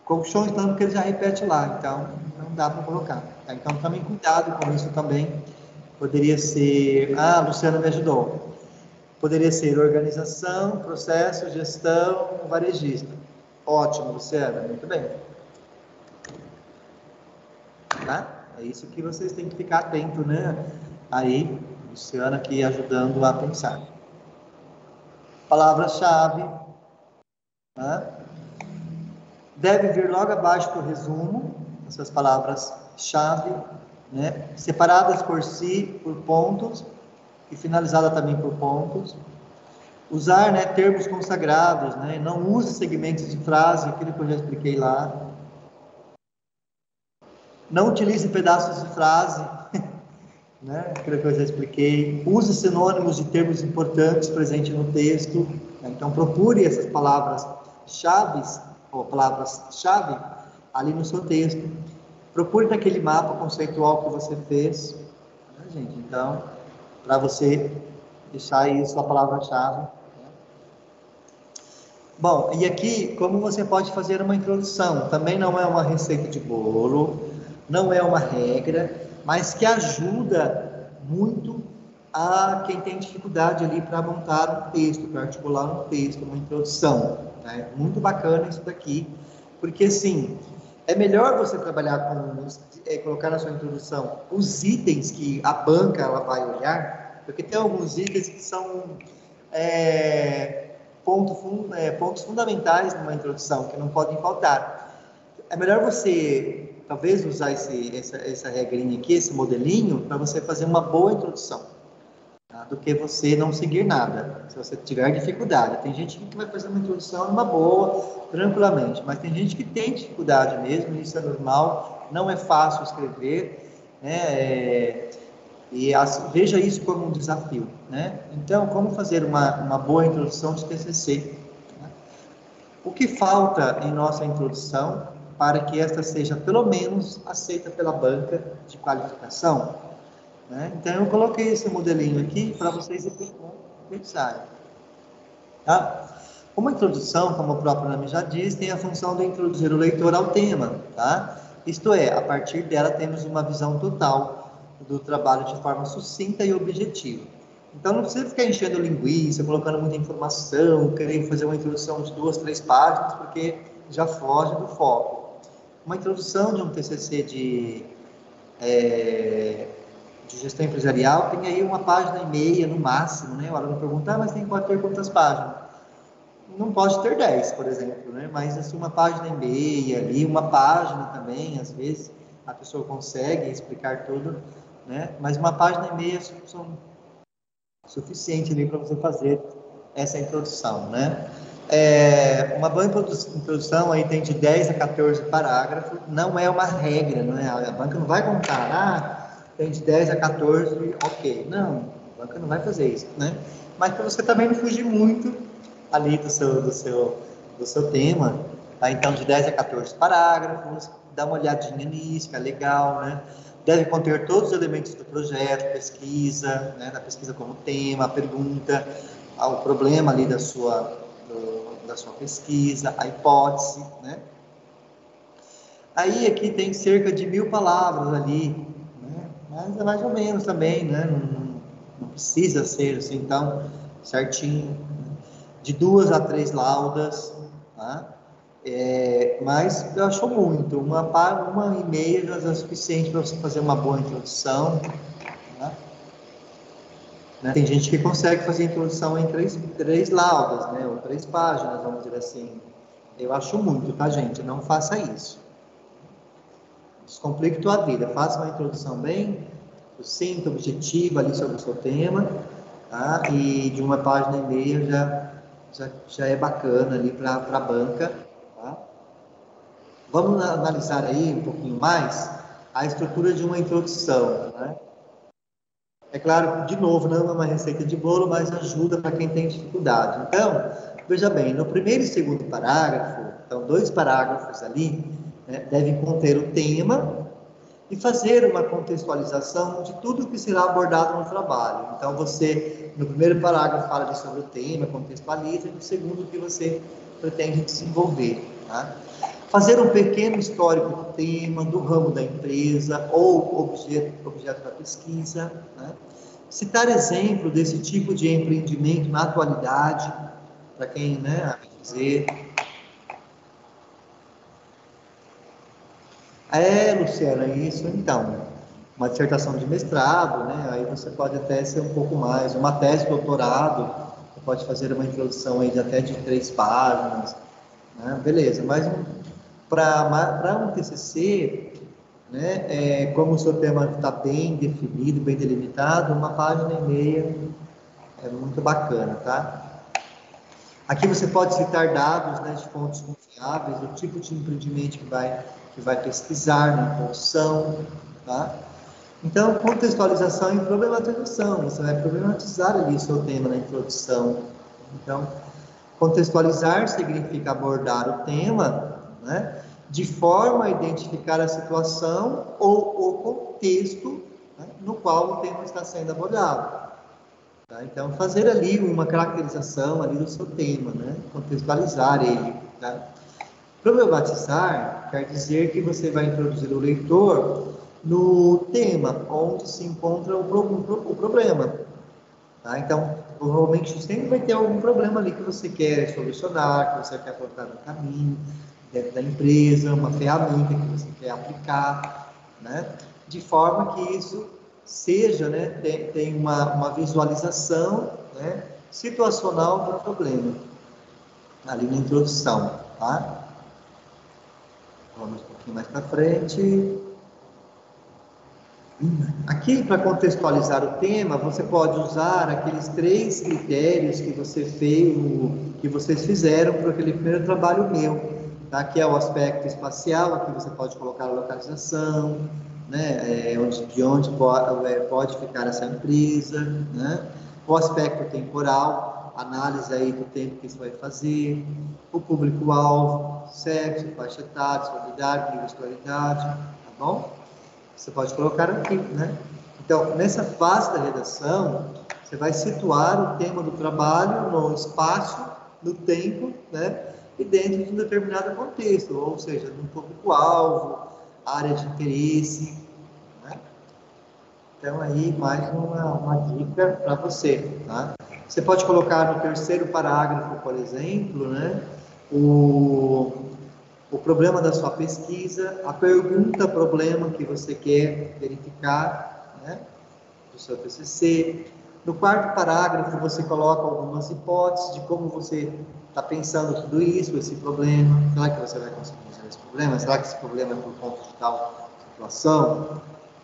[SPEAKER 1] colchões, não, porque ele já repete lá, então não dá para colocar. Tá? Então, também cuidado com isso também. Poderia ser... a Luciana me ajudou. Poderia ser organização, processo, gestão, varejista. Ótimo, Luciana, muito bem. Tá? É isso que vocês têm que ficar atento, né? Aí, Luciana aqui ajudando a pensar. Palavra-chave, né? Deve vir logo abaixo do resumo, essas palavras-chave, né? Separadas por si, por pontos, e finalizada também por pontos. Usar, né, termos consagrados, né? Não use segmentos de frase, aquilo que eu já expliquei lá. Não utilize pedaços de frase, né? Aquilo que eu já expliquei. Use sinônimos de termos importantes presentes no texto. Né? Então, procure essas palavras-chave, ou palavras-chave, ali no seu texto. Procure naquele mapa conceitual que você fez, né, gente? Então, para você deixar aí sua palavra-chave. Bom, e aqui, como você pode fazer uma introdução? Também não é uma receita de bolo, não é uma regra, mas que ajuda muito a quem tem dificuldade ali para montar um texto, para articular um texto, uma introdução. Né? Muito bacana isso daqui, porque assim, é melhor você trabalhar com, colocar na sua introdução os itens que a banca ela vai olhar, porque tem alguns itens que são... pontos fundamentais numa introdução, que não podem faltar. É melhor você, talvez, usar essa regrinha aqui, esse modelinho, para você fazer uma boa introdução, tá? Do que você não seguir nada, se você tiver dificuldade. Tem gente que vai fazer uma introdução numa boa, tranquilamente, mas tem gente que tem dificuldade mesmo, isso é normal, não é fácil escrever, né? Veja isso como um desafio, né? Então, como fazer uma boa introdução de TCC? Né? O que falta em nossa introdução para que esta seja, pelo menos, aceita pela banca de qualificação? Né? Então, eu coloquei esse modelinho aqui para vocês pensarem. Tá? Uma introdução, como o próprio nome já diz, tem a função de introduzir o leitor ao tema. Tá? Isto é, a partir dela temos uma visão total do trabalho de forma sucinta e objetiva. Então, não precisa ficar enchendo linguiça, colocando muita informação, querendo fazer uma introdução de 2, 3 páginas, porque já foge do foco. Uma introdução de um TCC de gestão empresarial tem aí 1,5 páginas no máximo, né? O aluno pergunta, mas pode ter quantas páginas? Não pode ter 10, por exemplo, né? Mas assim, 1,5 páginas ali, 1 página também, às vezes, a pessoa consegue explicar tudo, né? Mas 1,5 páginas são suficiente ali para você fazer essa introdução, né? Uma boa introdução aí tem de 10 a 14 parágrafos, não é uma regra, não é? A banca não vai contar, tem de 10 a 14, ok. Não, a banca não vai fazer isso, né? Mas para você também não fugir muito ali do seu tema, tá? Então de 10 a 14 parágrafos, dá uma olhadinha nisso, que é legal, né? Deve conter todos os elementos do projeto, pesquisa, né? Da pesquisa como tema, a pergunta, o problema ali da sua pesquisa, a hipótese, né? Aí aqui tem cerca de 1000 palavras ali, né? Mas é mais ou menos também, né? Não precisa ser assim tão certinho, né? De 2 a 3 laudas, tá? Mas eu acho muito, uma e meia já é suficiente para você fazer uma boa introdução, né? Tem gente que consegue fazer a introdução em três laudas, né? Ou 3 páginas, vamos dizer assim. Eu acho muito, tá, gente? Não faça isso. Descomplique tua vida. Faça uma introdução bem sucinta, objetiva ali sobre o seu tema, tá? E de 1,5 páginas já é bacana ali para a banca, tá? Vamos analisar aí um pouquinho mais a estrutura de uma introdução, né? É claro, de novo, não é uma receita de bolo, mas ajuda para quem tem dificuldade. Então, veja bem, no primeiro e segundo parágrafo, então 2 parágrafos ali, né, devem conter o tema e fazer uma contextualização de tudo que será abordado no trabalho. Então, você, no primeiro parágrafo, fala sobre o tema, contextualiza, e no segundo, o que você pretende desenvolver, tá? Fazer um pequeno histórico do tema, do ramo da empresa ou objeto da pesquisa, né? Citar exemplo desse tipo de empreendimento na atualidade, para quem, né, dizer. Luciana, isso então. Uma dissertação de mestrado, né? Aí você pode até ser um pouco mais. Uma tese de doutorado, você pode fazer uma introdução aí de até de 3 páginas, né? Beleza, mas para um TCC, né, como o seu tema está bem definido, bem delimitado, 1,5 páginas é muito bacana, tá? Aqui você pode citar dados, né, de fontes confiáveis, do tipo de empreendimento que vai pesquisar na introdução, tá? Então, contextualização e problematização, você vai problematizar ali o seu tema na introdução. Então, contextualizar significa abordar o tema, né, de forma a identificar a situação ou o contexto, né, no qual o tema está sendo abordado. Tá? Então, fazer ali uma caracterização ali do seu tema, né, contextualizar ele. Tá? Problematizar quer dizer que você vai introduzir o leitor no tema onde se encontra o problema. Tá? Então, provavelmente sempre vai ter algum problema ali que você quer solucionar, que você quer colocar no caminho, dentro da empresa, uma ferramenta que você quer aplicar, né? De forma que isso seja, né, tem uma visualização, né, situacional do problema, ali na introdução, tá? Vamos um pouquinho mais para frente. Aqui, para contextualizar o tema, você pode usar aqueles 3 critérios que você fez, que vocês fizeram para aquele primeiro trabalho meu, tá? Que é o aspecto espacial, aqui você pode colocar a localização, né? De onde pode ficar essa empresa, né? O aspecto temporal, análise aí do tempo que isso vai fazer, o público-alvo, sexo, faixa etária, escolaridade, nível de escolaridade, tá bom? Você pode colocar aqui, né? Então, nessa fase da redação, você vai situar o tema do trabalho no espaço, no tempo, né? E dentro de um determinado contexto, ou seja, no público-alvo, área de interesse, né? Então, aí, mais uma dica para você, tá? Você pode colocar no terceiro parágrafo, por exemplo, né? O problema da sua pesquisa, a pergunta-problema que você quer verificar, né, do seu TCC. No quarto parágrafo, você coloca algumas hipóteses de como você está pensando tudo isso, esse problema. Será que você vai conseguir resolver esse problema? Será que esse problema é por conta de tal situação?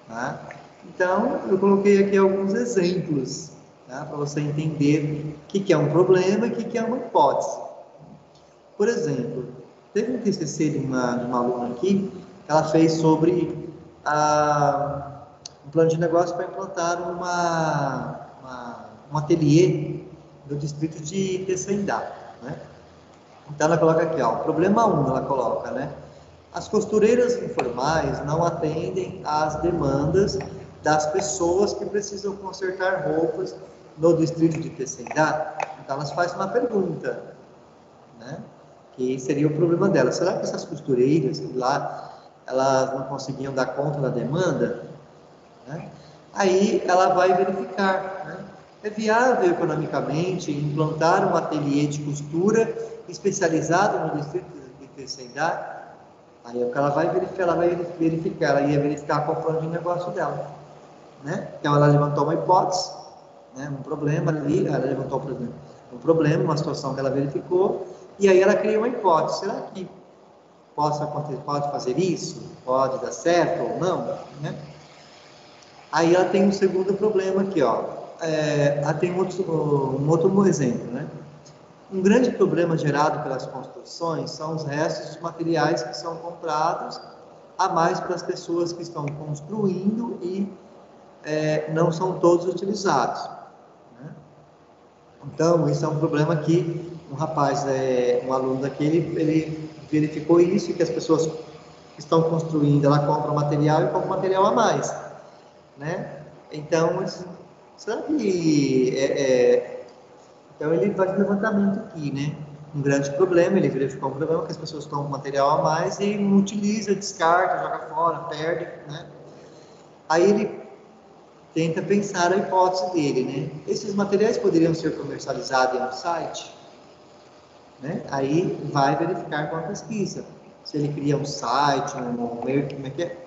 [SPEAKER 1] Tá? Então, eu coloquei aqui alguns exemplos, tá, para você entender o que é um problema e o que é uma hipótese. Por exemplo, teve um TCC de uma aluna aqui, que ela fez sobre um plano de negócio para implantar um ateliê no distrito de Teçaindá, né? Então ela coloca aqui, ó, problema 1, ela coloca, né? As costureiras informais não atendem às demandas das pessoas que precisam consertar roupas no distrito de Teçaindá. Então elas fazem uma pergunta, né? Que seria o problema dela. Será que essas costureiras lá, elas não conseguiam dar conta da demanda? Né? Aí ela vai verificar, né? É viável economicamente implantar um ateliê de costura especializado no distrito TCC dá, aí o que ela vai verificar, ela ia verificar qual plano de negócio dela, né? Então ela levantou uma hipótese, né? Um problema ali, ela levantou um problema, uma situação que ela verificou, e aí ela criou uma hipótese. Será que pode fazer isso? Pode dar certo ou não? Né? Aí ela tem um segundo problema aqui, ó. Ela tem um outro exemplo, né? Um grande problema gerado pelas construções são os restos dos materiais que são comprados a mais para as pessoas que estão construindo e não são todos utilizados, né? Então, isso é um problema que um rapaz, um aluno daquele, ele verificou isso, que as pessoas que estão construindo, ela compra material e compra material a mais, né? Então, será que então ele faz um levantamento aqui, né? Um grande problema, ele verificou um problema que as pessoas compram material a mais e não utiliza, descarta, joga fora, perde, né? Aí ele tenta pensar a hipótese dele, né? Esses materiais poderiam ser comercializados em um site, né? Aí vai verificar com a pesquisa. Se ele cria um site, como é que é?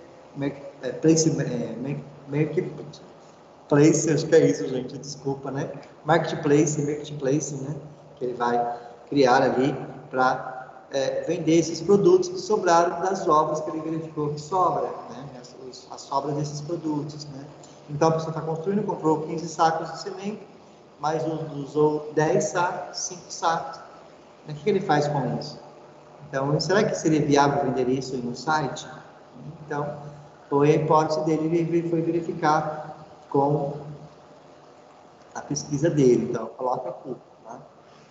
[SPEAKER 1] Marketplace, acho que é isso, gente, desculpa, né? Marketplace, né? Que ele vai criar ali para vender esses produtos que sobraram das obras que ele verificou que sobra, né? As sobras desses produtos, né? Então a pessoa está construindo, comprou 15 sacos de cimento, mas usou 10 sacos, 5 sacos. O que ele faz com isso? Então, será que seria viável vender isso em um site? Então, foi a hipótese dele, ele foi verificar com a pesquisa dele. Então, coloca aqui. Tá?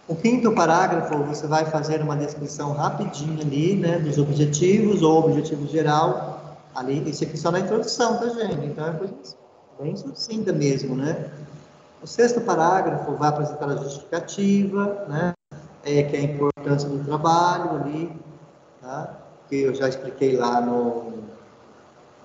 [SPEAKER 1] O quinto parágrafo, você vai fazer uma descrição rapidinha ali, né, dos objetivos ou objetivo geral. Ali, isso aqui só na introdução, tá, gente? Então, é coisa bem sucinta mesmo, né? O sexto parágrafo vai apresentar a justificativa, né? Que é a importância do trabalho ali, tá? Que eu já expliquei lá no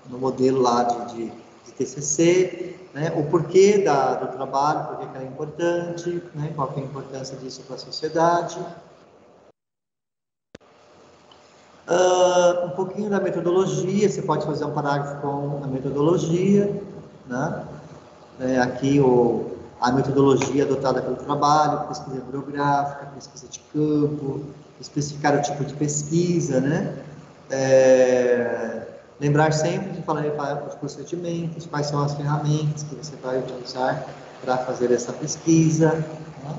[SPEAKER 1] modelo lá de TCC, né? O porquê do trabalho, por que é importante, né? Qual que é a importância disso para a sociedade. Um pouquinho da metodologia, você pode fazer um parágrafo com a metodologia, né? Aqui a metodologia adotada pelo trabalho, pesquisa bibliográfica, pesquisa de campo, especificar o tipo de pesquisa, né? Lembrar sempre de falar os procedimentos, quais são as ferramentas que você vai utilizar para fazer essa pesquisa, né?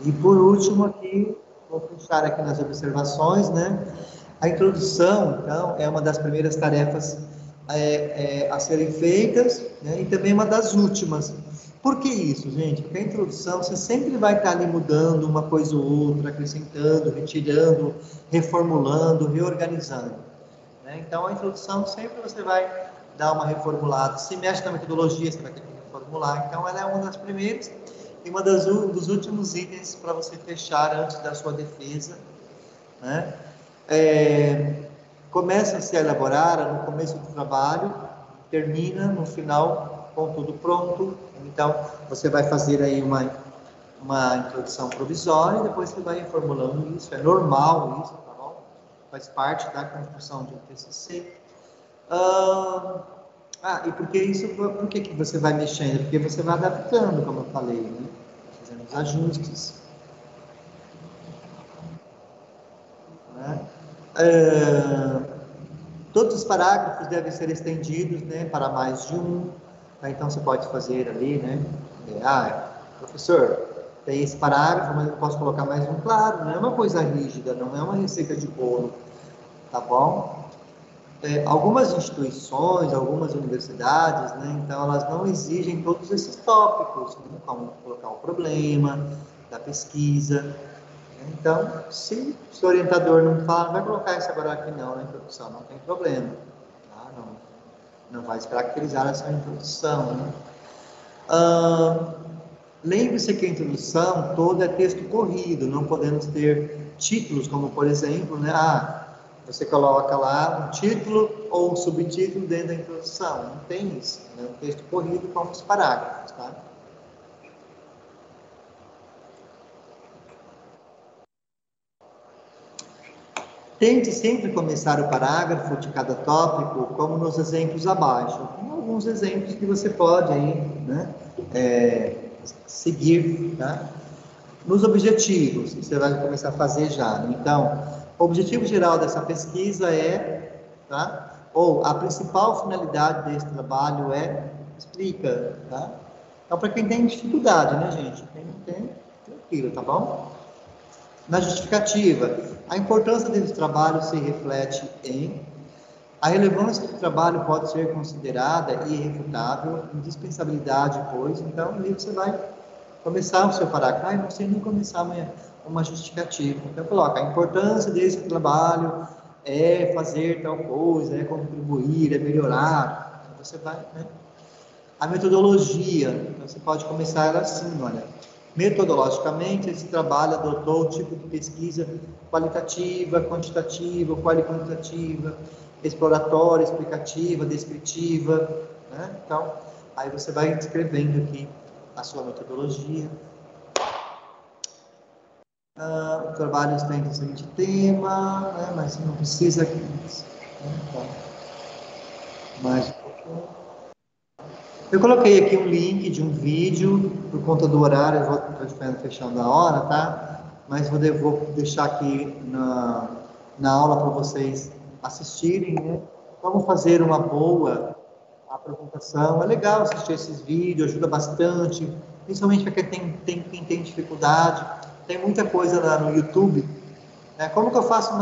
[SPEAKER 1] E por último aqui, vou puxar aqui nas observações, né? A introdução, então, é uma das primeiras tarefas a serem feitas, né? E também uma das últimas. Por que isso, gente? Porque a introdução, você sempre vai estar ali mudando uma coisa ou outra, acrescentando, retirando, reformulando, reorganizando, né? Então, a introdução sempre você vai dar uma reformulada. Se mexe na metodologia, você vai ter que reformular. Então, ela é uma das primeiras e dos últimos itens para você fechar antes da sua defesa, né? Começa a se elaborar no começo do trabalho, termina no final com tudo pronto. Então, você vai fazer aí uma introdução provisória e depois você vai reformulando isso. É normal isso, tá bom? Faz parte da construção de um TCC. E por que você vai mexendo? Porque você vai adaptando, como eu falei, né? Fazendo os ajustes, né? Todos os parágrafos devem ser estendidos, né, para mais de um. Tá? Então, você pode fazer ali, né? Professor, tem esse parágrafo, mas eu posso colocar mais um. Claro, não é uma coisa rígida, não é uma receita de bolo, tá bom? Algumas instituições, algumas universidades, né, então elas não exigem todos esses tópicos, né, como colocar o problema da pesquisa. Então, se o orientador não fala, não vai colocar isso agora aqui não, na introdução, não tem problema. Tá? Não vai descaracterizar essa introdução, né? Lembre-se que a introdução toda é texto corrido, não podemos ter títulos, como por exemplo, né? Você coloca lá um título ou um subtítulo dentro da introdução. Não tem isso, né? Um texto corrido como os parágrafos, tá? Tente sempre começar o parágrafo de cada tópico, como nos exemplos abaixo. Tem alguns exemplos que você pode aí, né, seguir, tá? Nos objetivos, você vai começar a fazer já. Então, o objetivo geral dessa pesquisa é, tá? Ou a principal finalidade desse trabalho é, explica, tá? Então, para quem tem dificuldade, né, gente? Quem não tem, tranquilo, tá bom? Na justificativa, a importância desse trabalho se reflete em a relevância do trabalho pode ser considerada irrefutável, indispensabilidade, pois, então, aí você vai começar o seu parágrafo, não sei nem começar uma justificativa. Então, coloca, a importância desse trabalho é fazer tal coisa, é contribuir, é melhorar. Então, você vai, né? A metodologia, então você pode começar ela assim, olha, metodologicamente, esse trabalho adotou o tipo de pesquisa qualitativa, quantitativa, quali-quantitativa, exploratória, explicativa, descritiva, né? Então, aí você vai descrevendo aqui a sua metodologia. O trabalho tem o seguinte tema, né? Mas não precisa aqui. Né? Então, mais um pouquinho. Eu coloquei aqui um link de um vídeo, por conta do horário, eu vou fechando a hora, tá? Mas vou deixar aqui na aula para vocês assistirem, né? Como fazer uma boa apresentação. É legal assistir esses vídeos, ajuda bastante, principalmente para quem tem dificuldade. Tem muita coisa lá no YouTube, né? Como que eu faço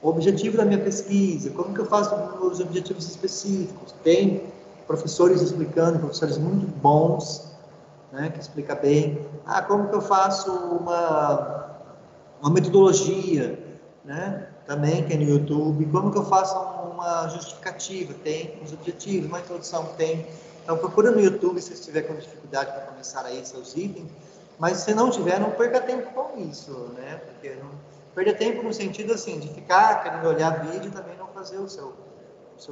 [SPEAKER 1] o objetivo da minha pesquisa? Como que eu faço os objetivos específicos? Tem professores explicando, professores muito bons, né, que explica bem. Como que eu faço uma metodologia, né? Também tem no YouTube. Como que eu faço uma justificativa? Tem os objetivos, uma introdução tem. Então procura no YouTube se você estiver com dificuldade para começar aí seus itens. Mas se não tiver, não perca tempo com isso, né? Porque não perder tempo no sentido assim de ficar querendo olhar vídeo e também não fazer o seu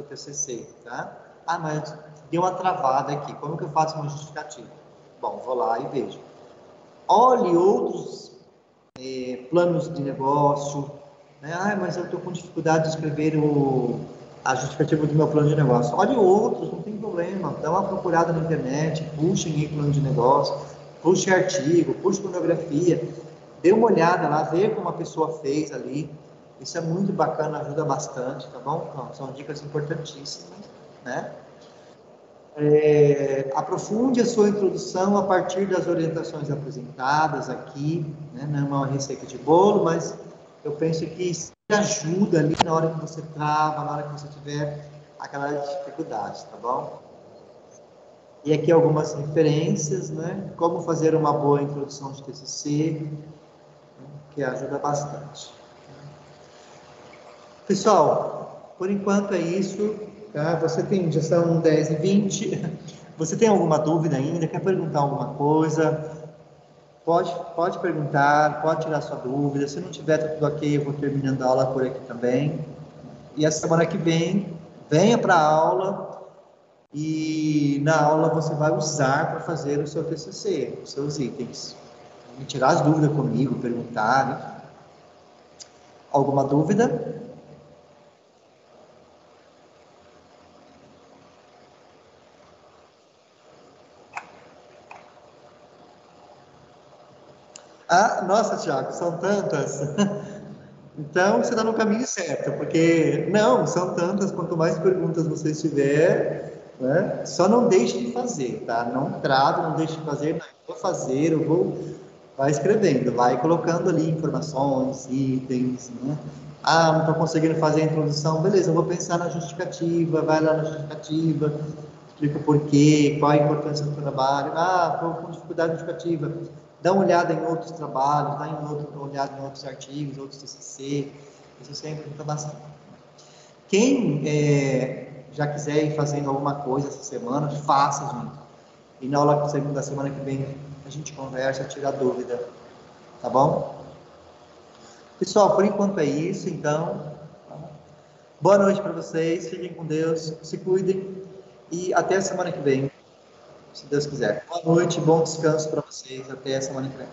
[SPEAKER 1] TCC, tá? Mas deu uma travada aqui. Como que eu faço uma justificativa? Bom, vou lá e vejo. Olhe outros planos de negócio, né? Mas eu estou com dificuldade de escrever a justificativa do meu plano de negócio. Olhe outros, não tem problema. Dá uma procurada na internet, puxe em plano de negócio, puxe artigo, puxe monografia, dê uma olhada lá, vê como a pessoa fez ali. Isso é muito bacana, ajuda bastante, tá bom? Então, são dicas importantíssimas, né? Aprofunde a sua introdução a partir das orientações apresentadas aqui, né? Não é uma receita de bolo, mas eu penso que isso ajuda ali na hora que você trava, na hora que você tiver aquela dificuldade, tá bom? E aqui algumas referências, né? Como fazer uma boa introdução de TCC, que ajuda bastante. Pessoal, por enquanto é isso, tá? Já são 10h20. Você tem alguma dúvida ainda? Quer perguntar alguma coisa? Pode perguntar, pode tirar sua dúvida. Se não tiver tudo ok, eu vou terminando a aula por aqui também. E a semana que vem, venha para a aula e na aula você vai usar para fazer o seu TCC, os seus itens. E tirar as dúvidas comigo, perguntar, né? Alguma dúvida? Nossa, Thiago, são tantas. Então, você está no caminho certo, porque, não, são tantas, quanto mais perguntas você tiver, né, só não deixe de fazer, tá? Não trave, não deixe de fazer, não, eu vou fazer, vai escrevendo, vai colocando ali informações, itens, né? Não estou conseguindo fazer a introdução, beleza, eu vou pensar na justificativa, vai lá na justificativa, explica o porquê, qual a importância do trabalho, estou com dificuldade justificativa, dá uma olhada em outros trabalhos, dá uma olhada em outros artigos, outros TCC, isso sempre ajuda bastante. Quem já quiser ir fazendo alguma coisa essa semana, faça, gente. E na aula da semana que vem a gente conversa, tira dúvida, tá bom? Pessoal, por enquanto é isso, então. Boa noite para vocês, fiquem com Deus, se cuidem e até a semana que vem, se Deus quiser. Boa noite, bom descanso para vocês, até a semana que vem.